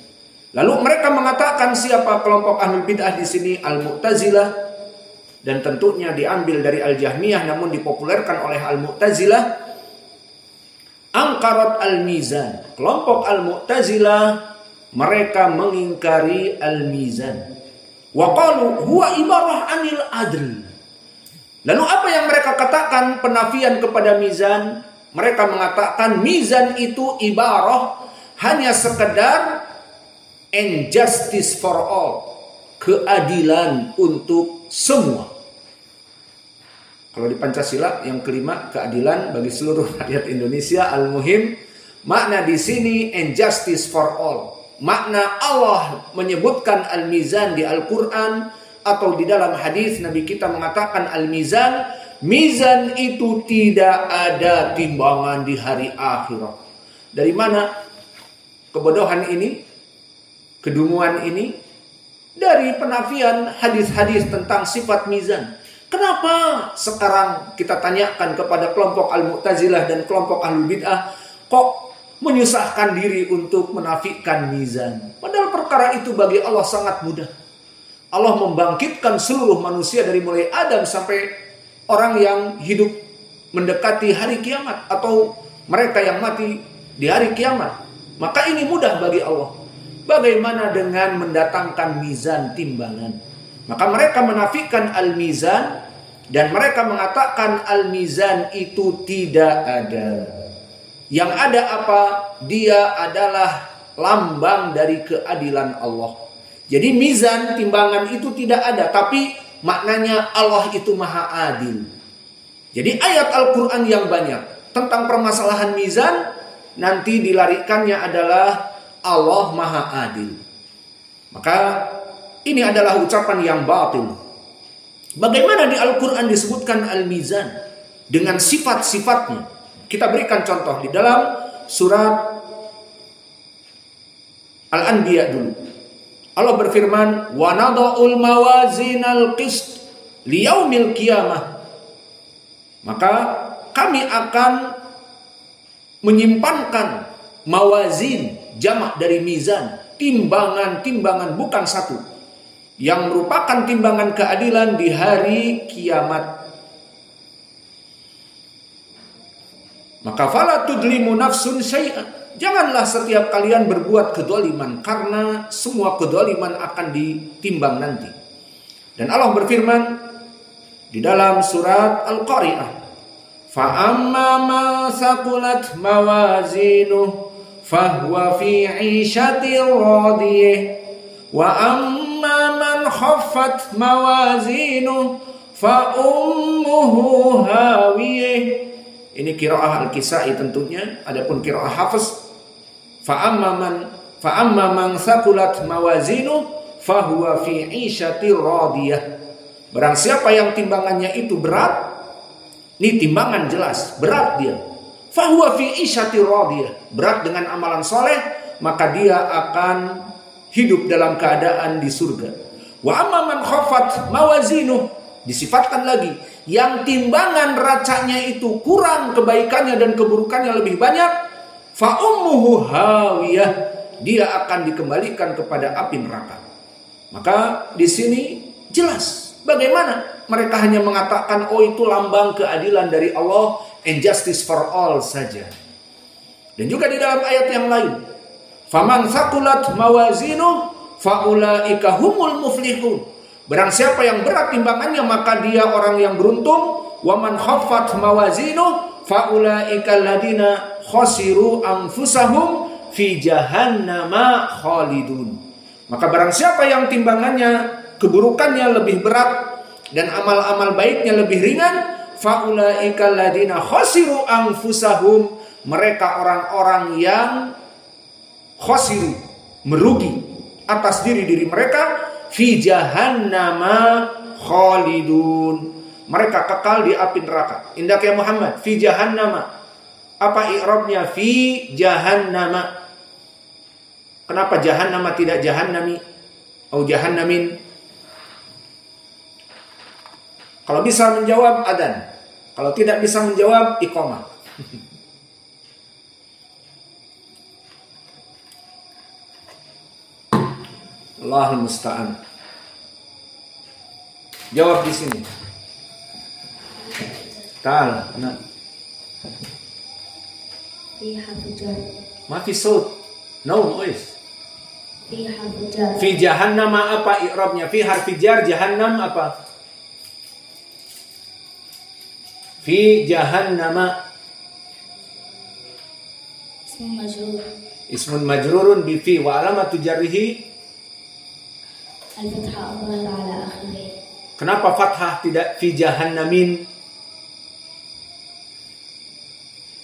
Lalu mereka mengatakan siapa kelompok ahlul bid'ah di sini? Al-Mu'tazilah, dan tentunya diambil dari Al-Jahmiyah namun dipopulerkan oleh Al-Mu'tazilah. Angkarat al-mizan, kelompok al-Mu'tazilah, mereka mengingkari al-mizan. Wa qalu huwa ibarah anil adl. Lalu apa yang mereka katakan penafian kepada mizan? Mereka mengatakan mizan itu ibarah hanya sekedar injustice for all, keadilan untuk semua. Kalau di Pancasila yang kelima, keadilan bagi seluruh rakyat Indonesia. Al-muhim, makna di sini injustice for all. Makna Allah menyebutkan al-mizan di Al-Quran atau di dalam hadis Nabi kita mengatakan al-mizan, mizan itu tidak ada timbangan di hari akhirat. Dari mana kebodohan ini, kedunguan ini? Dari penafian hadis-hadis tentang sifat mizan. Kenapa sekarang kita tanyakan kepada kelompok Al-Mu'tazilah dan kelompok Ahlul Bid'ah, kok menyusahkan diri untuk menafikan mizan? Padahal perkara itu bagi Allah sangat mudah. Allah membangkitkan seluruh manusia dari mulai Adam sampai orang yang hidup mendekati hari kiamat atau mereka yang mati di hari kiamat. Maka ini mudah bagi Allah. Bagaimana dengan mendatangkan mizan, timbangan? Maka mereka menafikan al-mizan dan mereka mengatakan al-mizan itu tidak ada. Yang ada apa? Dia adalah lambang dari keadilan Allah. Jadi mizan, timbangan itu tidak ada, tapi maknanya Allah itu maha adil. Jadi ayat Al-Quran yang banyak tentang permasalahan mizan nanti dilarikannya adalah Allah maha adil. Maka ini adalah ucapan yang batil. Bagaimana di Al-Quran disebutkan al-mizan dengan sifat-sifatnya? Kita berikan contoh di dalam surat Al-Anbiya dulu. Allah berfirman, "Wa nada'ul mawazinal qist liyaumil qiyamah." Maka kami akan menyimpankan mawazin, jamak dari mizan, timbangan-timbangan bukan satu, yang merupakan timbangan keadilan di hari kiamat. Maka fala tudlimu nafsun syai'an. Janganlah setiap kalian berbuat kedzaliman, karena semua kedzaliman akan ditimbang nanti. Dan Allah berfirman di dalam surat Al-Qari'ah, fa amma man saqulat mawazinuhu fahuwa fi 'ishatin radiyah wa amma man khaffat mawazinuhu fa ummuhu hawiyah. Ini qiraah Al-Kisai tentunya. Adapun qiraah Hafiz, fa amma man saqulat mawazinuhu fahuwa fi 'ishatin radiyah. Barang siapa yang timbangannya itu berat, ini timbangan jelas, berat dia. Fahuwa fi 'ishatin radiyah, berat dengan amalan soleh, maka dia akan hidup dalam keadaan di surga. Wa amma man khaffat mawazinuhu, disifatkan lagi, yang timbangan racanya itu kurang kebaikannya dan keburukannya lebih banyak, fa ummuhu hawiyah, dia akan dikembalikan kepada api neraka. Maka di sini jelas bagaimana mereka hanya mengatakan, oh itu lambang keadilan dari Allah and justice for all saja. Dan juga di dalam ayat yang lain, faman thaqulat mawazinuhu faulaika humul muflihun. Barang siapa yang berat timbangannya maka dia orang yang beruntung. Wa man khaffat mawazinuhu faulaika alladziina khasiru anfusahum fi jahannama khalidun. Maka barang siapa yang timbangannya, keburukannya lebih berat dan amal-amal baiknya lebih ringan, faulaika alladziina khasiru anfusahum, mereka orang-orang yang khasiru, merugi atas diri mereka, fi jahannama khalidun, mereka kekal di api neraka. Indak ya Muhammad, fi jahannama, apa i'rabnya fi jahannama? Kenapa jahannama tidak jahannami atau jahannamin? Kalau bisa menjawab adzan, kalau tidak bisa menjawab iqamah. Allahul musta'an. Jawab di sini. Ta'al, nah. Ma fi saut. No voice. Fi jahannam apa i'rabnya? Fi harfi jar, jahannam apa? Fi jahannam. Ismun majrurun bi fi wa alamatu jarrihi al-fathah ala akhirih. Kenapa fathah tidak fi jahannamin?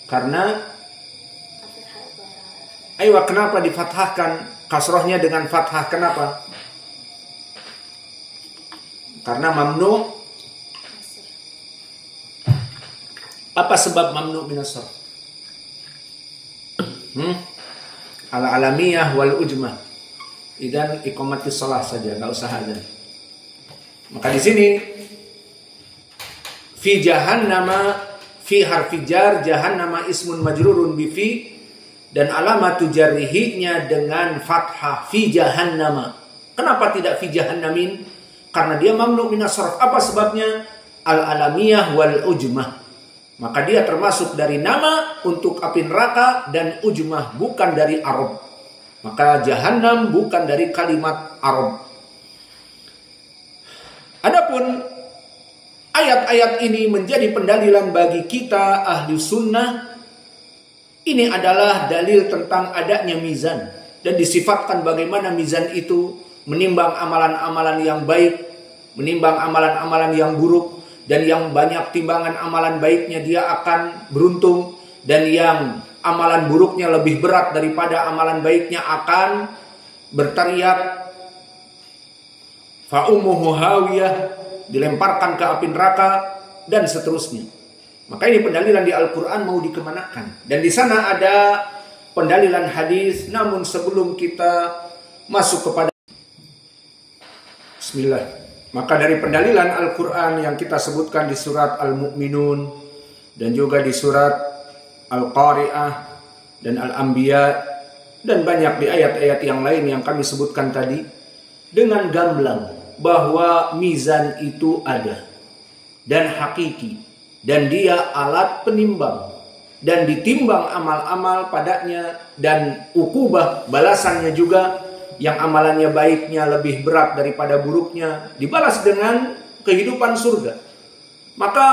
Karena kenapa difathahkan kasrohnya dengan fathah? Kenapa? Karena mamnu. Apa sebab mamnu minas sarf? Al-alamiyah wal ujmah. Idan iqamatis shalah saja, enggak usah adzan. Maka di sini fi jahannama, fi harfi jar, jahannama ismun majrurun bi fi, dan alamatu jarrihinya dengan fathah fi jahannama. Kenapa tidak fi jahannamin? Karena dia mamnu minas sarf. Apa sebabnya? Al-alamiyah wal ujmah. Maka dia termasuk dari nama untuk api neraka dan ujmah, bukan dari Arab. Maka Jahannam bukan dari kalimat Arab. Adapun ayat-ayat ini menjadi pendalilan bagi kita ahli sunnah. Ini adalah dalil tentang adanya mizan. Dan disifatkan bagaimana mizan itu menimbang amalan-amalan yang baik, menimbang amalan-amalan yang buruk. Dan yang banyak timbangan amalan baiknya dia akan beruntung. Dan yang amalan buruknya lebih berat daripada amalan baiknya akan berteriak fa ummuhu hawiyah, dilemparkan ke api neraka dan seterusnya. Maka ini pendalilan di Al-Quran mau dikemanakan. Dan di sana ada pendalilan hadis. Namun sebelum kita masuk kepada Bismillah. Maka dari pendalilan Al-Quran yang kita sebutkan di surat Al-Mu'minun dan juga di surat Al-Qari'ah dan Al-Anbiya dan banyak di ayat-ayat yang lain yang kami sebutkan tadi, dengan gamblang bahwa mizan itu ada dan hakiki dan dia alat penimbang dan ditimbang amal-amal padanya, dan ukubah balasannya juga yang amalannya baiknya lebih berat daripada buruknya dibalas dengan kehidupan surga. Maka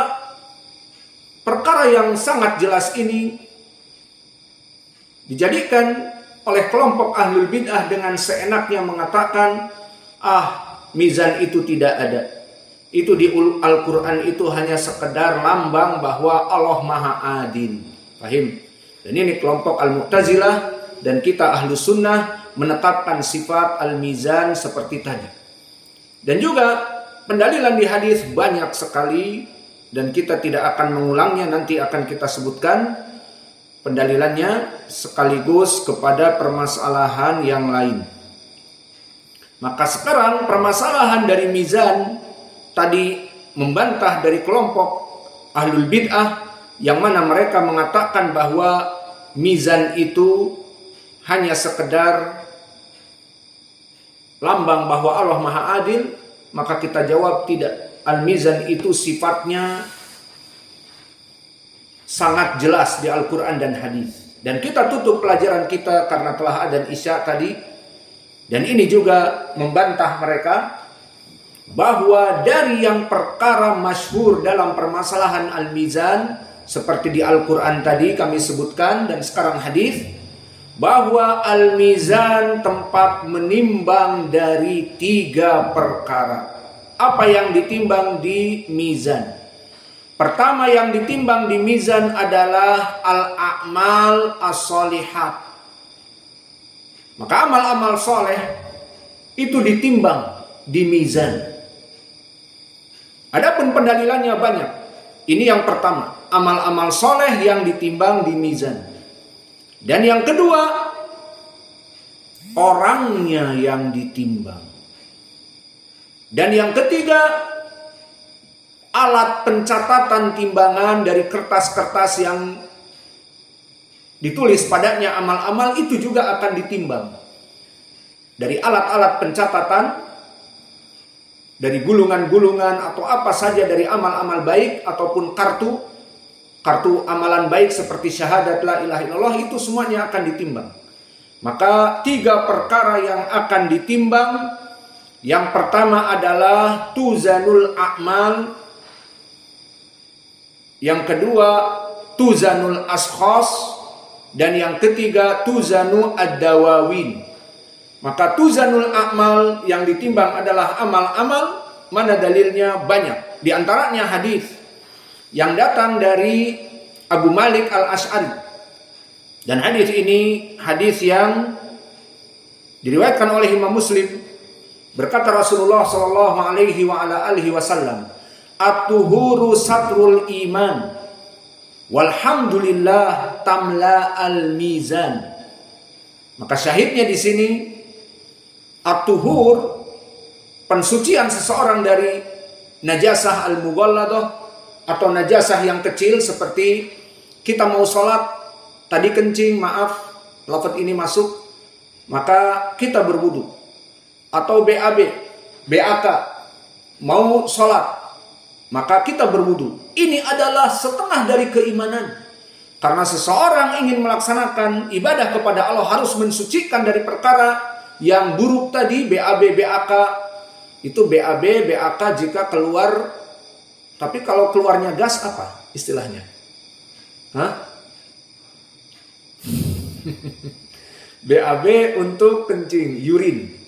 perkara yang sangat jelas ini dijadikan oleh kelompok ahlul bid'ah dengan seenaknya mengatakan, mizan itu tidak ada. Itu di Al-Quran itu hanya sekedar lambang bahwa Allah Maha Adil. Paham? Dan ini kelompok Al-Mu'tazilah, dan kita ahlu sunnah menetapkan sifat al-mizan seperti tadi. Dan juga pendalilan di hadis banyak sekali, dan kita tidak akan mengulangnya, nanti akan kita sebutkan pendalilannya sekaligus kepada permasalahan yang lain. Maka sekarang permasalahan dari mizan tadi membantah dari kelompok ahlul bid'ah yang mana mereka mengatakan bahwa mizan itu hanya sekedar lambang bahwa Allah Maha Adil. Maka kita jawab tidak. Al-mizan itu sifatnya sangat jelas di Al-Quran dan hadis. Dan kita tutup pelajaran kita karena telah adzan Isya tadi. Dan ini juga membantah mereka bahwa dari yang perkara masyhur dalam permasalahan al-mizan seperti di Al-Quran tadi kami sebutkan dan sekarang hadis, bahwa al-mizan tempat menimbang dari 3 perkara. Apa yang ditimbang di mizan? Pertama yang ditimbang di mizan adalah al-a'mal as-solihat. Maka amal-amal soleh itu ditimbang di mizan. Adapun pendalilannya banyak. Ini yang pertama, amal-amal soleh yang ditimbang di mizan. Dan yang kedua, orangnya yang ditimbang. Dan yang ketiga, alat pencatatan timbangan dari kertas-kertas yang ditulis padanya amal-amal itu juga akan ditimbang. Dari alat-alat pencatatan, dari gulungan-gulungan atau apa saja dari amal-amal baik ataupun kartu amalan baik seperti syahadat la ilaha illallah, itu semuanya akan ditimbang. Maka 3 perkara yang akan ditimbang. Yang pertama adalah tuzanul a'mal. Yang kedua tuzanul ashkhas. Dan yang ketiga tuzanu ad-dawawin. Maka tuzanul a'mal yang ditimbang adalah amal-amal. Mana dalilnya? Banyak. Di antaranya hadis yang datang dari Abu Malik al-Ash'ari. Dan hadis ini hadis yang diriwayatkan oleh Imam Muslim. Berkata Rasulullah sallallahu alaihi wa ala alihi wasallam, "At-tuhuru satrul iman. Walhamdulillah tamla al-mizan." Maka syahidnya di sini at-tuhur, pensucian seseorang dari najasah al-mughalladah atau najasah yang kecil, seperti kita mau sholat tadi kencing, maaf lafaz ini masuk, maka kita berwudu. Atau BAB, BAK, mau sholat, maka kita berwudu. Ini adalah setengah dari keimanan. Karena seseorang ingin melaksanakan ibadah kepada Allah harus mensucikan dari perkara yang buruk tadi, BAB, BAK. Itu BAB, BAK jika keluar. Tapi kalau keluarnya gas apa istilahnya? Hah? BAB untuk kencing, urin.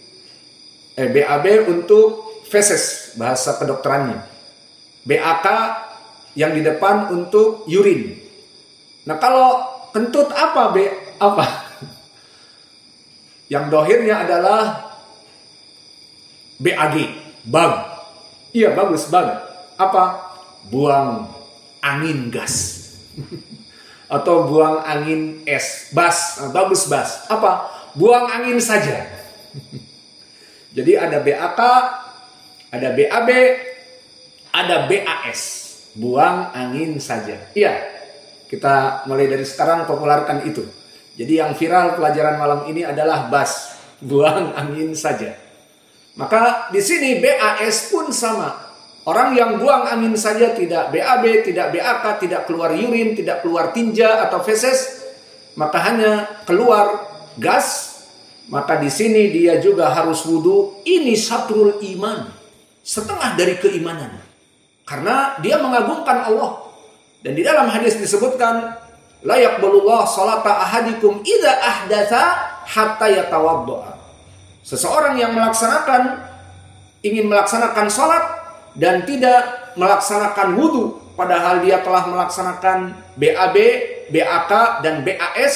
BAB untuk feses, bahasa kedokterannya. BAK yang di depan untuk urin. Nah kalau kentut apa apa? Yang dohirnya adalah BAG, bag. Iya bagus, bag. Apa? Buang angin gas. Atau buang angin es, bas. Nah, bagus bas. Apa? Buang angin saja. Jadi ada BAK, ada BAB, ada BAS. Buang angin saja. Iya. Kita mulai dari sekarang populerkan itu. Jadi yang viral pelajaran malam ini adalah bas, buang angin saja. Maka di sini BAS pun sama. Orang yang buang angin saja, tidak BAB, tidak BAK, tidak keluar urin, tidak keluar tinja atau feses, maka hanya keluar gas, maka di sini dia juga harus wudu. Ini syatrul iman, setengah dari keimanan. Karena dia mengagungkan Allah. Dan di dalam hadis disebutkan, la yaqbalullah salata ahadikum idza ahdatsa hatta yatawaddaa. Seseorang yang ingin melaksanakan salat dan tidak melaksanakan wudu padahal dia telah melaksanakan BAB, BAK dan BAS,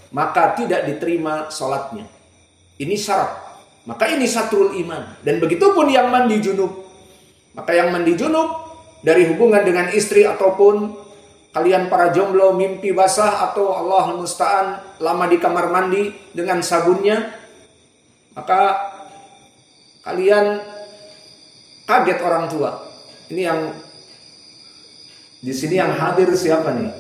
maka tidak diterima salatnya. Ini syarat. Maka ini syatrul iman. Dan begitupun yang mandi junub. Maka yang mandi junub dari hubungan dengan istri ataupun kalian para jomblo mimpi basah atau Allah musta'an lama di kamar mandi dengan sabunnya, maka kalian kaget orang tua. Ini yang di sini yang hadir siapa nih?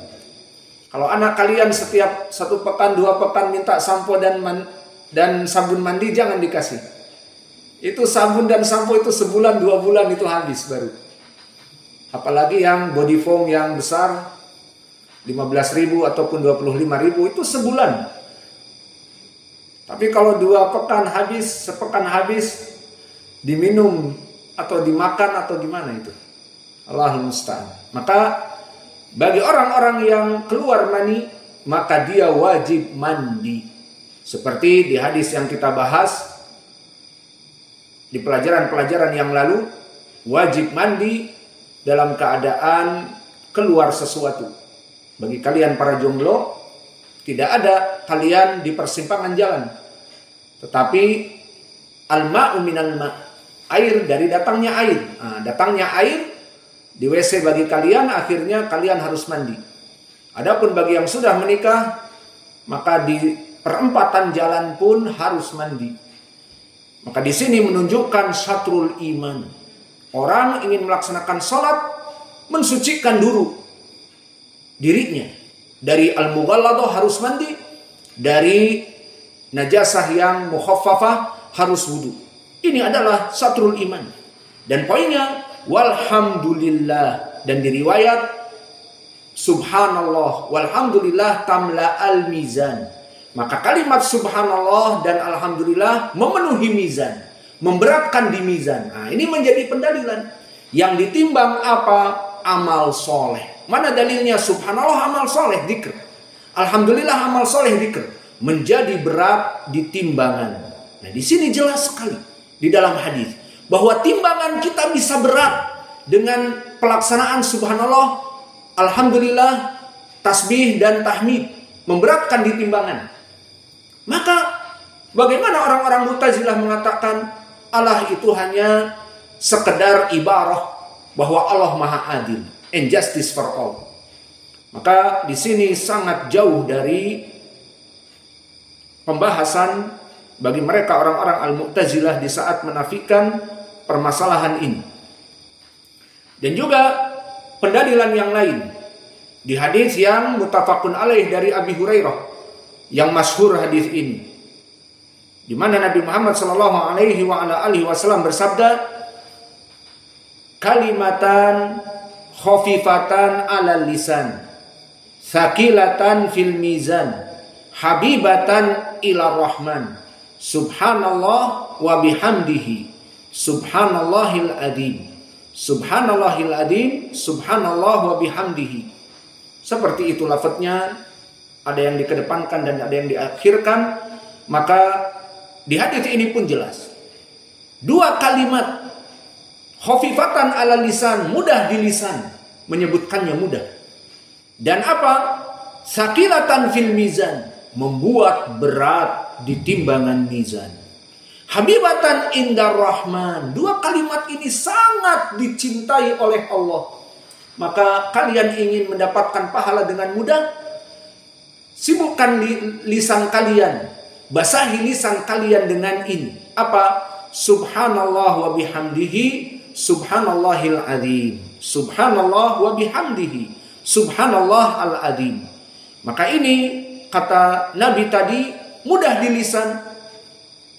Kalau anak kalian setiap 1 pekan 2 pekan minta sampo dan sabun mandi, jangan dikasih. Itu sabun dan sampo itu sebulan 2 bulan itu habis baru. Apalagi yang body foam yang besar 15.000 ataupun 25.000 itu sebulan. Tapi kalau 2 pekan habis, sepekan habis, diminum atau dimakan atau gimana itu? Allahul musta'an. Maka bagi orang-orang yang keluar mani, maka dia wajib mandi. Seperti di hadis yang kita bahas di pelajaran-pelajaran yang lalu, wajib mandi dalam keadaan keluar sesuatu. Bagi kalian para jomblo, tidak ada kalian di persimpangan jalan. Tetapi al-ma'u minal ma', air dari datangnya air. Nah, datangnya air di WC bagi kalian, akhirnya kalian harus mandi. Adapun bagi yang sudah menikah, maka di perempatan jalan pun harus mandi. Maka di sini menunjukkan syatrul iman. Orang ingin melaksanakan sholat, mensucikan dulu dirinya. Dari al-mughalladah harus mandi, dari najasah yang mukhaffafah harus wudu. Ini adalah syatrul iman. Dan poinnya, walhamdulillah. Dan di riwayat, subhanallah, walhamdulillah tamla al-mizan. Maka kalimat subhanallah dan alhamdulillah memenuhi mizan, memberatkan di mizan. Nah, ini menjadi pendalilan. Yang ditimbang apa? Amal soleh. Mana dalilnya? Subhanallah amal soleh, dzikr. Alhamdulillah amal soleh, dzikr. Menjadi berat di timbangan. Nah, di sini jelas sekali di dalam hadis bahwa timbangan kita bisa berat dengan pelaksanaan subhanallah, alhamdulillah, tasbih dan tahmid, memberatkan di timbangan. Maka bagaimana orang-orang Mu'tazilah mengatakan Allah itu hanya sekedar ibarah bahwa Allah Maha Adil, and justice for all. Maka di sini sangat jauh dari pembahasan bagi mereka orang-orang Al-Mu'tazilah di saat menafikan permasalahan ini. Dan juga pendalilan yang lain di hadis yang muttafaqun alaih dari Abi Hurairah yang masyhur hadis ini, di mana Nabi Muhammad sallallahu alaihi wasallam bersabda, kalimatan khafifatan 'alal lisan, Thaqilatan fil mizan, habibatan ila rahman. Subhanallah wa bihamdihi, subhanallahil adzim. Subhanallahil adzim, subhanallah wa bihamdihi. Seperti itu lafadznya, ada yang dikedepankan dan ada yang diakhirkan. Maka di hadis ini pun jelas. Dua kalimat khafifatan ala lisan, mudah di lisan, menyebutkannya mudah. Dan apa? Sakilatan fil mizan, membuat berat di timbangan mizan. Habibatan indar rahman, dua kalimat ini sangat dicintai oleh Allah. Maka kalian ingin mendapatkan pahala dengan mudah, sibukkan lisan kalian, basahi lisan kalian dengan ini. Apa? Subhanallah wa bihamdihi, subhanallahil adzim. Subhanallah wa bihamdihi, subhanallah al-adzim. Maka ini kata Nabi tadi, mudah di lisan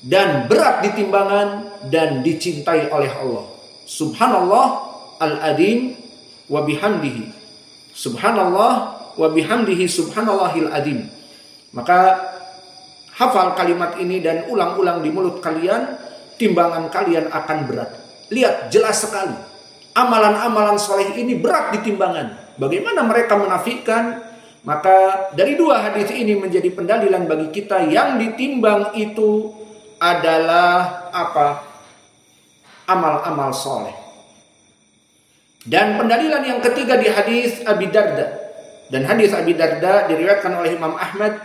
dan berat di timbangan dan dicintai oleh Allah. Subhanallah al-adzim wa bihamdihi, subhanallah wa bihamdihi, subhanallahil adzim. Maka hafal kalimat ini dan ulang-ulang di mulut kalian, timbangan kalian akan berat. Lihat jelas sekali, amalan-amalan soleh ini berat di timbangan. Bagaimana mereka menafikan? Maka dari dua hadis ini menjadi pendalilan bagi kita, yang ditimbang itu adalah apa? Amal-amal soleh. Dan pendalilan yang ketiga di hadis Abi Darda. Dan hadis Abi Darda diriwayatkan oleh Imam Ahmad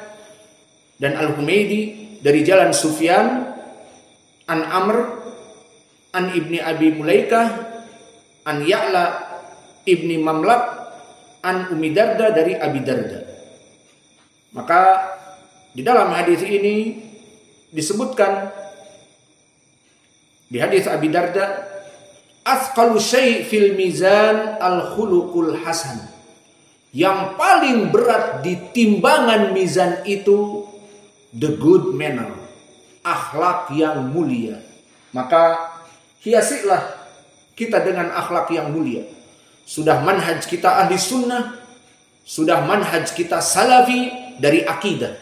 dan Al-Humaydi dari jalan Sufyan an Amr an Ibni Abi Mulaikah an Ya'la Ibni Mamlak an Ummi Darda dari Abi Darda. Maka di dalam hadis ini disebutkan di hadis Abi Darda, asqalu syai' fil mizan al-khuluqul hasan. Yang paling berat di timbangan mizan itu the good manner, akhlak yang mulia. Maka hiasilah kita dengan akhlak yang mulia. Sudah manhaj kita ahli sunnah, sudah manhaj kita salafi dari akidah.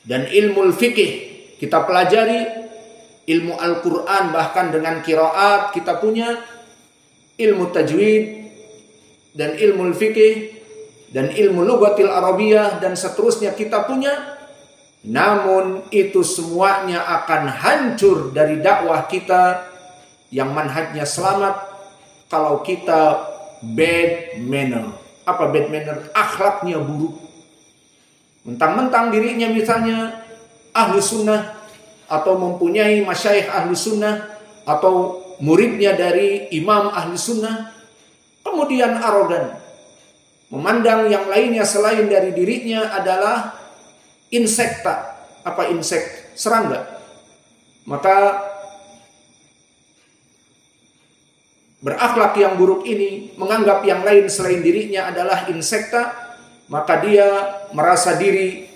Dan ilmu fikih kita pelajari, ilmu Al-Quran bahkan dengan qiraat kita punya, ilmu tajwid dan ilmu fikih dan ilmu lughatil arabiyah dan seterusnya kita punya. Namun itu semuanya akan hancur dari dakwah kita yang manhajnya selamat kalau kita bad manner. Apa bad manner? Akhlaknya buruk. Mentang-mentang dirinya misalnya ahlu sunnah atau mempunyai masyayikh ahlu sunnah atau muridnya dari imam ahlu sunnah, kemudian arogan, memandang yang lainnya selain dari dirinya adalah insekta. Apa insek? Serangga. Maka berakhlak yang buruk ini, menganggap yang lain selain dirinya adalah insekta, maka dia merasa diri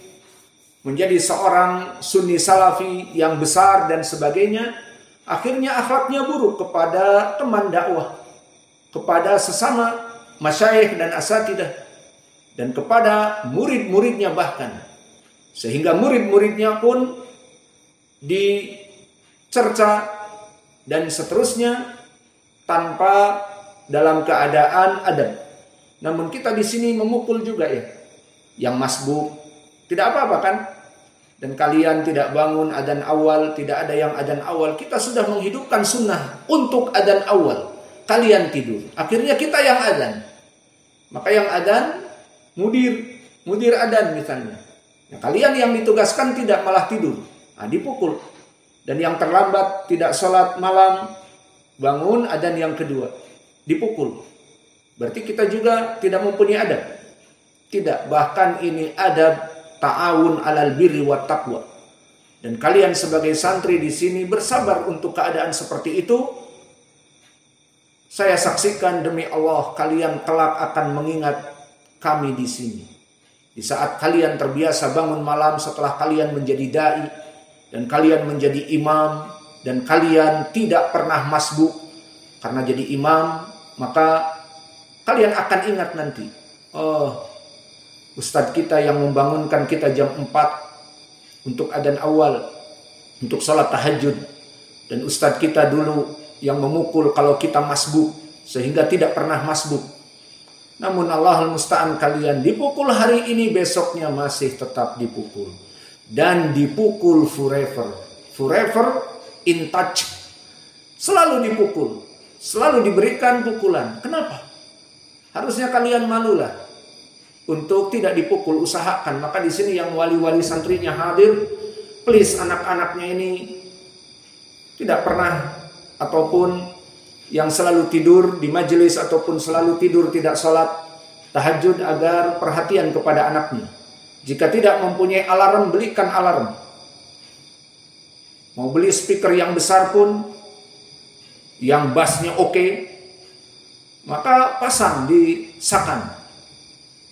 menjadi seorang sunni salafi yang besar dan sebagainya. Akhirnya akhlaknya buruk kepada teman dakwah, kepada sesama masyayikh dan asatidah, dan kepada murid-muridnya bahkan. Sehingga murid-muridnya pun dicerca dan seterusnya tanpa dalam keadaan adab. Namun kita di sini memukul juga ya, yang masbuk, tidak apa-apa kan? Dan kalian tidak bangun adzan awal, tidak ada yang adzan awal. Kita sudah menghidupkan sunnah untuk adzan awal. Kalian tidur, akhirnya kita yang adzan. Maka yang adzan mudir adzan misalnya. Nah, kalian yang ditugaskan tidak malah tidur, dipukul. Dan yang terlambat tidak sholat malam, bangun adzan yang kedua, dipukul. Berarti kita juga tidak mempunyai adab. Tidak, bahkan ini adab ta'awun alal birri wat taqwa. Dan kalian sebagai santri di sini bersabar untuk keadaan seperti itu. Saya saksikan demi Allah, kalian kelak akan mengingat kami di sini. Di saat kalian terbiasa bangun malam setelah kalian menjadi dai dan kalian menjadi imam dan kalian tidak pernah masbuk karena jadi imam, maka kalian akan ingat nanti, oh, Ustadz kita yang membangunkan kita jam 4 untuk adzan awal, untuk sholat tahajud. Dan ustadz kita dulu yang memukul kalau kita masbuk, sehingga tidak pernah masbuk. Namun Allahul Musta'an, kalian dipukul hari ini, besoknya masih tetap dipukul. Dan dipukul forever. Forever in touch. Selalu dipukul. Selalu diberikan pukulan. Kenapa? Harusnya kalian malulah untuk tidak dipukul, usahakan. Maka di sini yang wali-wali santrinya hadir, please anak-anaknya ini tidak pernah ataupun yang selalu tidur di majelis ataupun selalu tidur tidak sholat tahajud, agar perhatian kepada anaknya. Jika tidak mempunyai alarm, belikan alarm. Mau beli speaker yang besar pun, yang bassnya oke, maka pasang di sakan.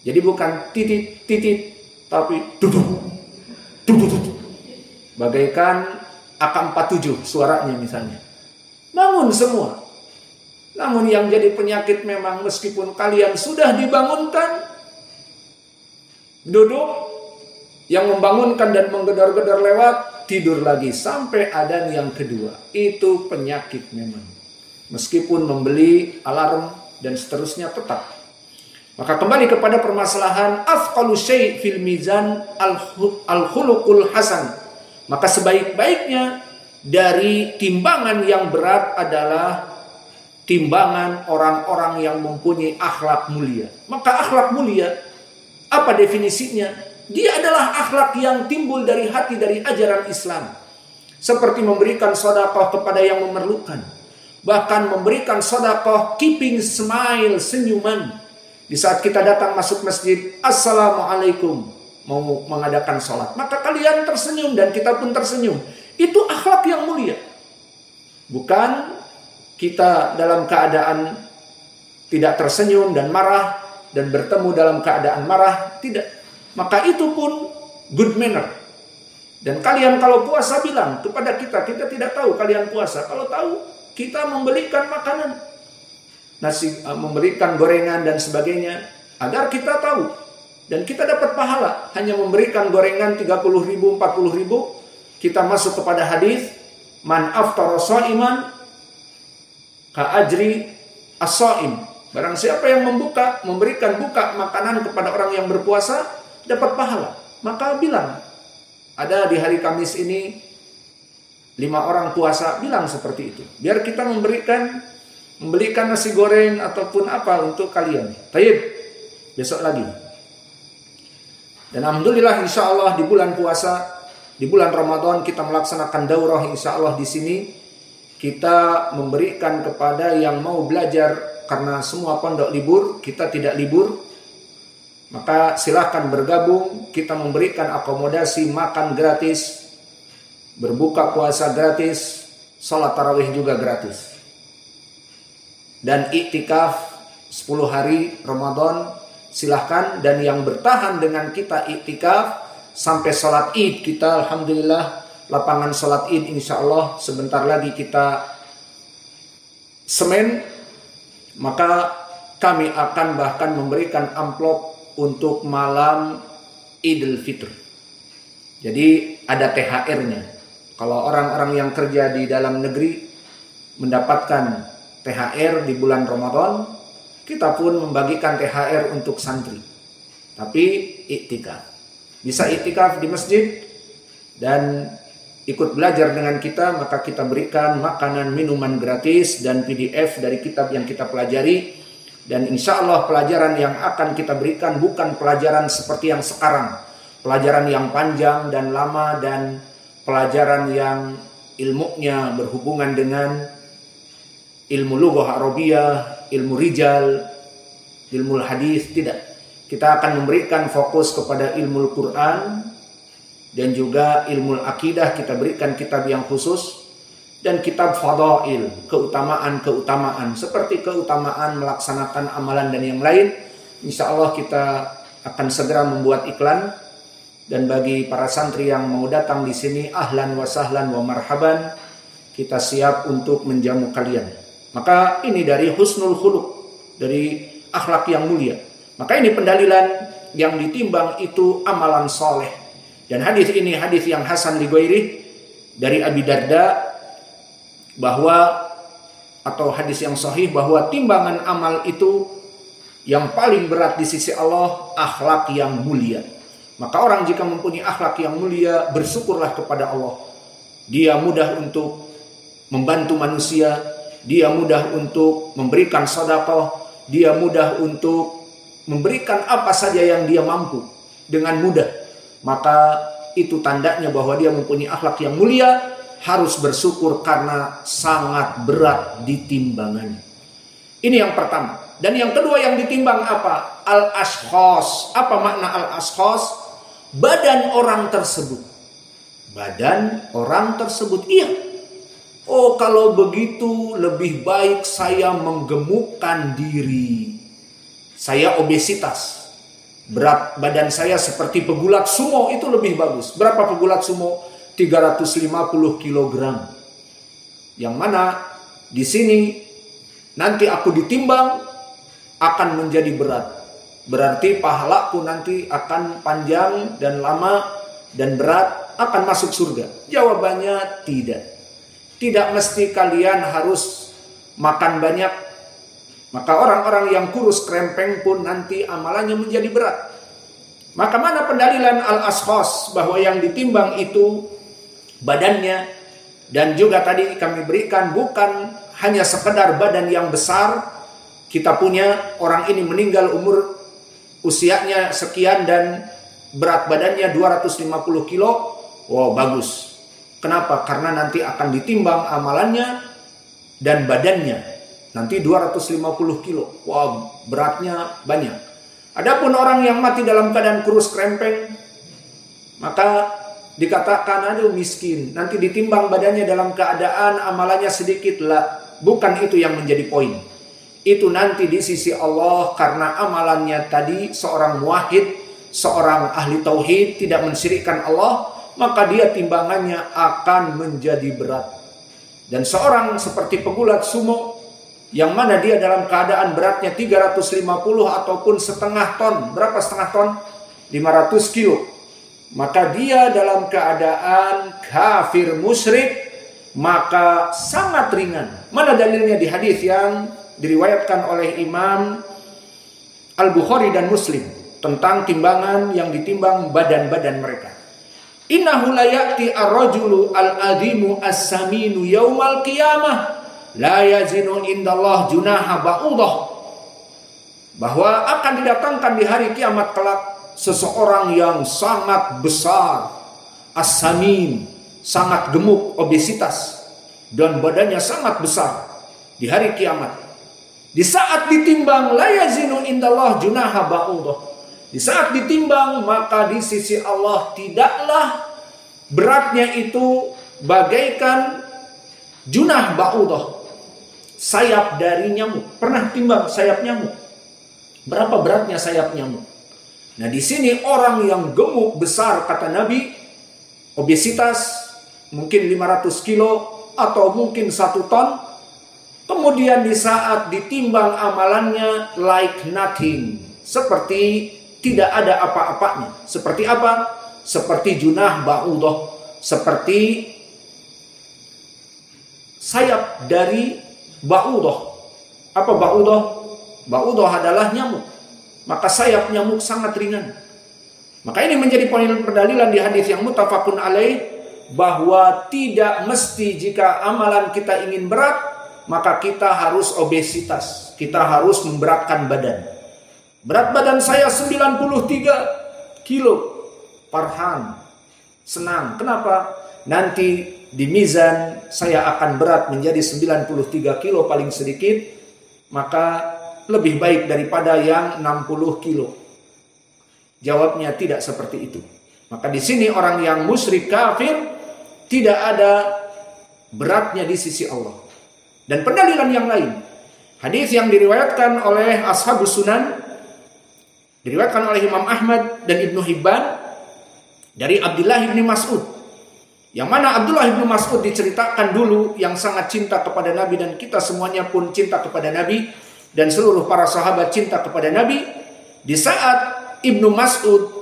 Jadi bukan titit, tapi duduk. Bagaikan AK-47 suaranya misalnya. Bangun semua. Namun yang jadi penyakit memang meskipun kalian sudah dibangunkan, duduk, yang membangunkan dan menggedor-gedor lewat, tidur lagi sampai adzan yang kedua. Itu penyakit memang. Meskipun membeli alarm dan seterusnya tetap. Maka kembali kepada permasalahan afqalu syai' fil mizan al-khuluqul hasan. Maka sebaik-baiknya dari timbangan yang berat adalah timbangan orang-orang yang mempunyai akhlak mulia. Maka akhlak mulia, apa definisinya? Dia adalah akhlak yang timbul dari hati, dari ajaran Islam. Seperti memberikan sedekah kepada yang memerlukan. Bahkan memberikan sedekah keeping smile, senyuman. Di saat kita datang masuk masjid, Assalamualaikum, mau mengadakan sholat, maka kalian tersenyum dan kita pun tersenyum. Itu akhlak yang mulia. Bukan kita dalam keadaan tidak tersenyum dan marah, dan bertemu dalam keadaan marah, tidak. Maka itu pun good manner. Dan kalian kalau puasa bilang kepada kita tidak tahu kalian puasa. Kalau tahu, kita membelikan makanan, nasi, memberikan gorengan dan sebagainya, agar kita tahu. Dan kita dapat pahala. Hanya memberikan gorengan 30.000, 40.000, kita masuk kepada hadis, man aftara sha'iman ka ajri as-sha'im. Barang siapa yang memberikan buka makanan kepada orang yang berpuasa, dapat pahala. Maka bilang, ada di hari Kamis ini 5 orang puasa, bilang seperti itu. Biar kita membelikan nasi goreng ataupun apa untuk kalian. Taib, besok lagi. Dan alhamdulillah insya Allah di bulan puasa, di bulan Ramadan kita melaksanakan daurah insya Allah di sini. Kita memberikan kepada yang mau belajar, karena semua pondok libur, kita tidak libur. Maka silahkan bergabung, kita memberikan akomodasi, makan gratis, berbuka puasa gratis, sholat tarawih juga gratis. Dan iktikaf 10 hari Ramadan, silahkan. Dan yang bertahan dengan kita iktikaf sampai sholat id, kita alhamdulillah lapangan sholat id insya Allah sebentar lagi kita semen. Maka kami akan bahkan memberikan amplop untuk malam Idul Fitr. Jadi ada THR-nya. Kalau orang-orang yang kerja di dalam negeri mendapatkan THR di bulan Ramadan, kita pun membagikan THR untuk santri. Tapi iktikaf. Bisa iktikaf di masjid dan ikut belajar dengan kita, maka kita berikan makanan, minuman gratis dan PDF dari kitab yang kita pelajari. Dan insya Allah pelajaran yang akan kita berikan bukan pelajaran seperti yang sekarang. Pelajaran yang panjang dan lama, dan pelajaran yang ilmunya berhubungan dengan ilmu lughah Arabiyah, ilmu rijal, ilmu hadis, tidak. Kita akan memberikan fokus kepada ilmu Quran dan juga ilmu akidah. Kita berikan kitab yang khusus dan kitab fadail, keutamaan-keutamaan, seperti keutamaan melaksanakan amalan dan yang lain. Insya Allah kita akan segera membuat iklan. Dan bagi para santri yang mau datang di sini, ahlan wa sahlan wa marhaban, kita siap untuk menjamu kalian. Maka ini dari husnul khuluq, dari akhlak yang mulia. Maka ini pendalilan yang ditimbang itu amalan soleh. Dan hadis ini hadis yang hasan li ghairi dari Abi Darda, bahwa atau hadis yang sahih bahwa timbangan amal itu yang paling berat di sisi Allah akhlak yang mulia. Maka orang jika mempunyai akhlak yang mulia, bersyukurlah kepada Allah. Dia mudah untuk membantu manusia, dia mudah untuk memberikan sedekah, dia mudah untuk memberikan apa saja yang dia mampu dengan mudah. Maka itu tandanya bahwa dia mempunyai akhlak yang mulia, harus bersyukur karena sangat berat ditimbangannya. Ini yang pertama. Dan yang kedua yang ditimbang apa? Al-ashkhas. Apa makna al-ashkhas? Badan orang tersebut. Badan orang tersebut. Iya. Oh, kalau begitu lebih baik saya menggemukkan diri. Saya obesitas. Berat badan saya seperti pegulat sumo, itu lebih bagus. Berapa pegulat sumo? 350 kg. Yang mana di sini nanti aku ditimbang akan menjadi berat. Berarti pahalaku nanti akan panjang dan lama dan berat, akan masuk surga. Jawabannya tidak. Tidak mesti kalian harus makan banyak. Maka orang-orang yang kurus krempeng pun nanti amalannya menjadi berat. Maka mana pendalilan al-ashkhas bahwa yang ditimbang itu badannya, dan juga tadi kami berikan bukan hanya sekedar badan yang besar. Kita punya orang ini meninggal umur usianya sekian dan berat badannya 250 kilo. Wow, bagus. Kenapa? Karena nanti akan ditimbang amalannya dan badannya. Nanti 250 kilo. Wow, beratnya banyak. Adapun orang yang mati dalam keadaan kurus krempeng, maka dikatakan aduh miskin, nanti ditimbang badannya dalam keadaan amalannya sedikit. Lah, bukan itu yang menjadi poin. Itu nanti di sisi Allah karena amalannya tadi seorang muwahhid, seorang ahli tauhid, tidak mensyirikkan Allah, maka dia timbangannya akan menjadi berat. Dan seorang seperti pegulat sumo yang mana dia dalam keadaan beratnya 350 ataupun setengah ton. Berapa setengah ton? 500 kilo. Maka dia dalam keadaan kafir musyrik, maka sangat ringan. Mana dalilnya? Di hadis yang diriwayatkan oleh Imam Al-Bukhari dan Muslim tentang timbangan yang ditimbang badan-badan mereka. Innahu la ya'ti ar-rajulu al-adimu as-saminu yaumal qiyamah la yazinu indallah junaha ba'udah. Bahwa akan didatangkan di hari kiamat kelak seseorang yang sangat besar, as-samin, sangat gemuk, obesitas, dan badannya sangat besar di hari kiamat. Di saat ditimbang, la yazinu indallah junaha ba'udah. Di saat ditimbang, maka di sisi Allah tidaklah beratnya itu bagaikan junah ba'udah, sayap dari nyamuk. Pernah timbang sayap nyamuk? Berapa beratnya sayap nyamuk? Nah, di sini orang yang gemuk besar, kata Nabi, obesitas mungkin 500 kilo atau mungkin 1 ton. Kemudian di saat ditimbang amalannya like nothing, seperti tidak ada apa-apanya. Seperti apa? Seperti junah ba'udah, seperti sayap dari ba'udah. Apa ba'udah? Ba'udah adalah nyamuk. Maka sayap nyamuk sangat ringan. Maka ini menjadi poin perdalilan di hadis yang muttafaqun alaih, bahwa tidak mesti jika amalan kita ingin berat, maka kita harus obesitas. Kita harus memberatkan badan. Berat badan saya 93 kilo. Farhan, senang. Kenapa? Nanti di mizan saya akan berat menjadi 93 kilo paling sedikit. Maka lebih baik daripada yang 60 kilo. Jawabnya tidak seperti itu. Maka di sini orang yang musyrik kafir tidak ada beratnya di sisi Allah. Dan pendalilan yang lain, hadis yang diriwayatkan oleh Ashabus Sunan, diriwayatkan oleh Imam Ahmad dan Ibnu Hibban dari Abdullah bin Mas'ud, yang mana Abdullah bin Mas'ud diceritakan dulu yang sangat cinta kepada Nabi, dan kita semuanya pun cinta kepada Nabi, dan seluruh para sahabat cinta kepada Nabi. Di saat Ibnu Mas'ud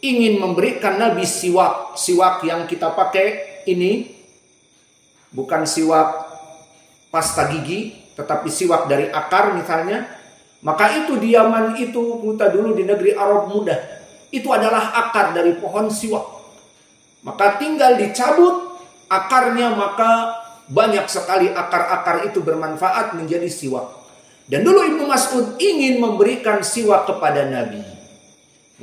ingin memberikan Nabi siwak. Siwak yang kita pakai ini bukan siwak pasta gigi, tetapi siwak dari akar misalnya. Maka itu di Yaman itu, kita dulu di negeri Arab muda, itu adalah akar dari pohon siwak. Maka tinggal dicabut akarnya, maka banyak sekali akar-akar itu bermanfaat menjadi siwak. Dan dulu Ibnu Mas'ud ingin memberikan siwak kepada Nabi.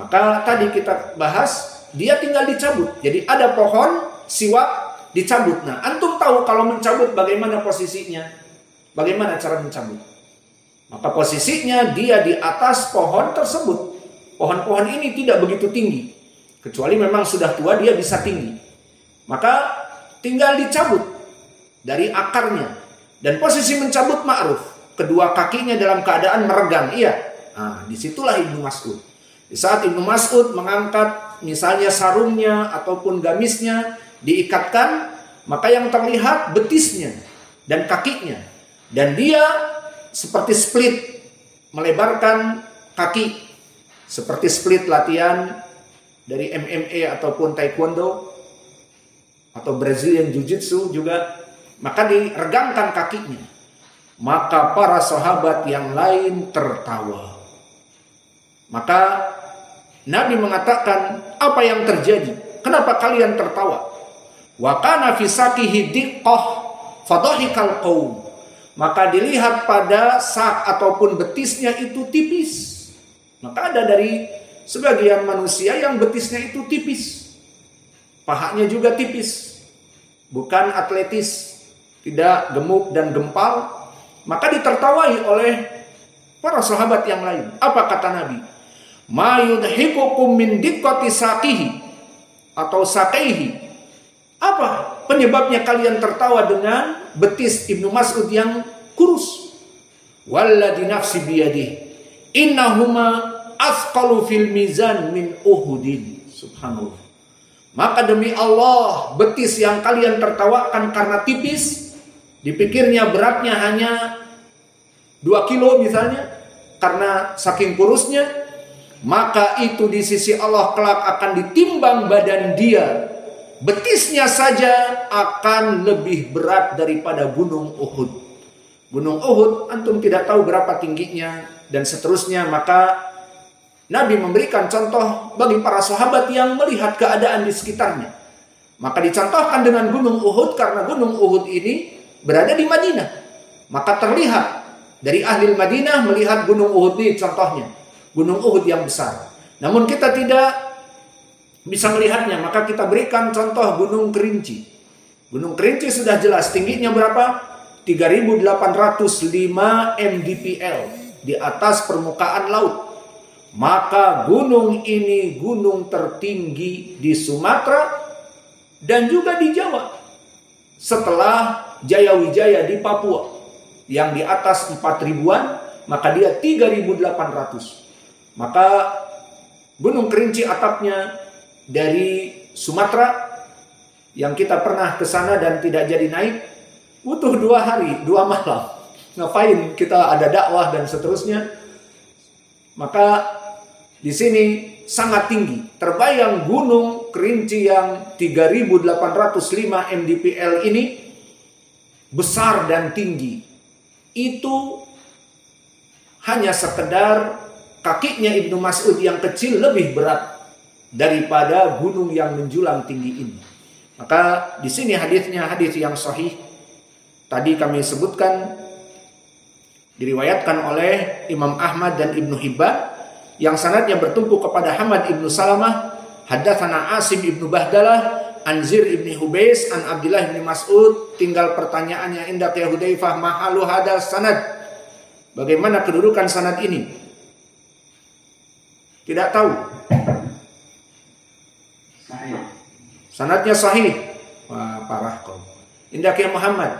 Maka tadi kita bahas, dia tinggal dicabut. Jadi ada pohon siwak dicabut. Nah, antum tahu kalau mencabut bagaimana posisinya? Bagaimana cara mencabut? Maka posisinya dia di atas pohon tersebut. Pohon-pohon ini tidak begitu tinggi. Kecuali memang sudah tua, dia bisa tinggi. Maka tinggal dicabut dari akarnya. Dan posisi mencabut ma'ruf. Kedua kakinya dalam keadaan meregang. Iya. Nah, disitulah Ibnu Mas'ud. Di saat Ibnu Mas'ud mengangkat misalnya sarungnya ataupun gamisnya diikatkan, maka yang terlihat betisnya dan kakinya. Dan dia seperti split, melebarkan kaki. Seperti split latihan dari MMA ataupun Taekwondo atau Brazilian Jiu-Jitsu juga. Maka diregangkan kakinya. Maka para sahabat yang lain tertawa. Maka Nabi mengatakan, apa yang terjadi? Kenapa kalian tertawa? Wa kana fi saqihi diqqah fadhahikal qaum. Maka dilihat pada sak ataupun betisnya itu tipis. Maka ada dari sebagian manusia yang betisnya itu tipis. Pahanya juga tipis. Bukan atletis, tidak gemuk dan gempal. Maka ditertawai oleh para sahabat yang lain. Apa kata Nabi? Ma yudhikukum min diqqati saqihi atau saqihi. Apa penyebabnya kalian tertawa dengan betis Ibnu Mas'ud yang kurus? Walladzi nafsi biyadihi innahuma athqalu fil mizan min Uhudin. Subhanallah. Maka demi Allah, betis yang kalian tertawakan karena tipis, dipikirnya beratnya hanya 2 kilo misalnya, karena saking kurusnya, maka itu di sisi Allah kelak akan ditimbang badan dia. Betisnya saja akan lebih berat daripada gunung Uhud. Gunung Uhud antum tidak tahu berapa tingginya dan seterusnya. Maka Nabi memberikan contoh bagi para sahabat yang melihat keadaan di sekitarnya. Maka dicontohkan dengan gunung Uhud karena gunung Uhud ini berada di Madinah. Maka terlihat dari ahli Madinah melihat gunung Uhud ini contohnya. Gunung Uhud yang besar. Namun kita tidak bisa melihatnya, maka kita berikan contoh Gunung Kerinci. Gunung Kerinci sudah jelas tingginya berapa? 3.805 mdpl di atas permukaan laut. Maka gunung ini gunung tertinggi di Sumatera dan juga di Jawa. Setelah Jayawijaya di Papua yang di atas 4.000-an, maka dia 3.800. Maka Gunung Kerinci atapnya dari Sumatera yang kita pernah ke sana dan tidak jadi naik, butuh 2 hari 2 malam. Ngapain kita ada dakwah dan seterusnya. Maka di sini sangat tinggi. Terbayang Gunung Kerinci yang 3.805 mdpl ini besar dan tinggi. Itu hanya sekedar kakinya Ibnu Mas'ud yang kecil lebih berat daripada gunung yang menjulang tinggi ini. Maka di sini hadisnya hadis yang sahih. Tadi kami sebutkan diriwayatkan oleh Imam Ahmad dan Ibnu Hibban yang sanadnya bertumpu kepada Hamad Ibnu Salamah, haddatsana Asim Ibnu Bahdalah, Anzir Ibnu Hubais, an Abdullah Ibnu Mas'ud. Tinggal pertanyaannya, indak ya Hudzaifah mahalu hadal sanad. Bagaimana kedudukan sanad ini? Tidak tahu. Sahih. Sanadnya sahih. Wah, parah kau. Indak ya Muhammad.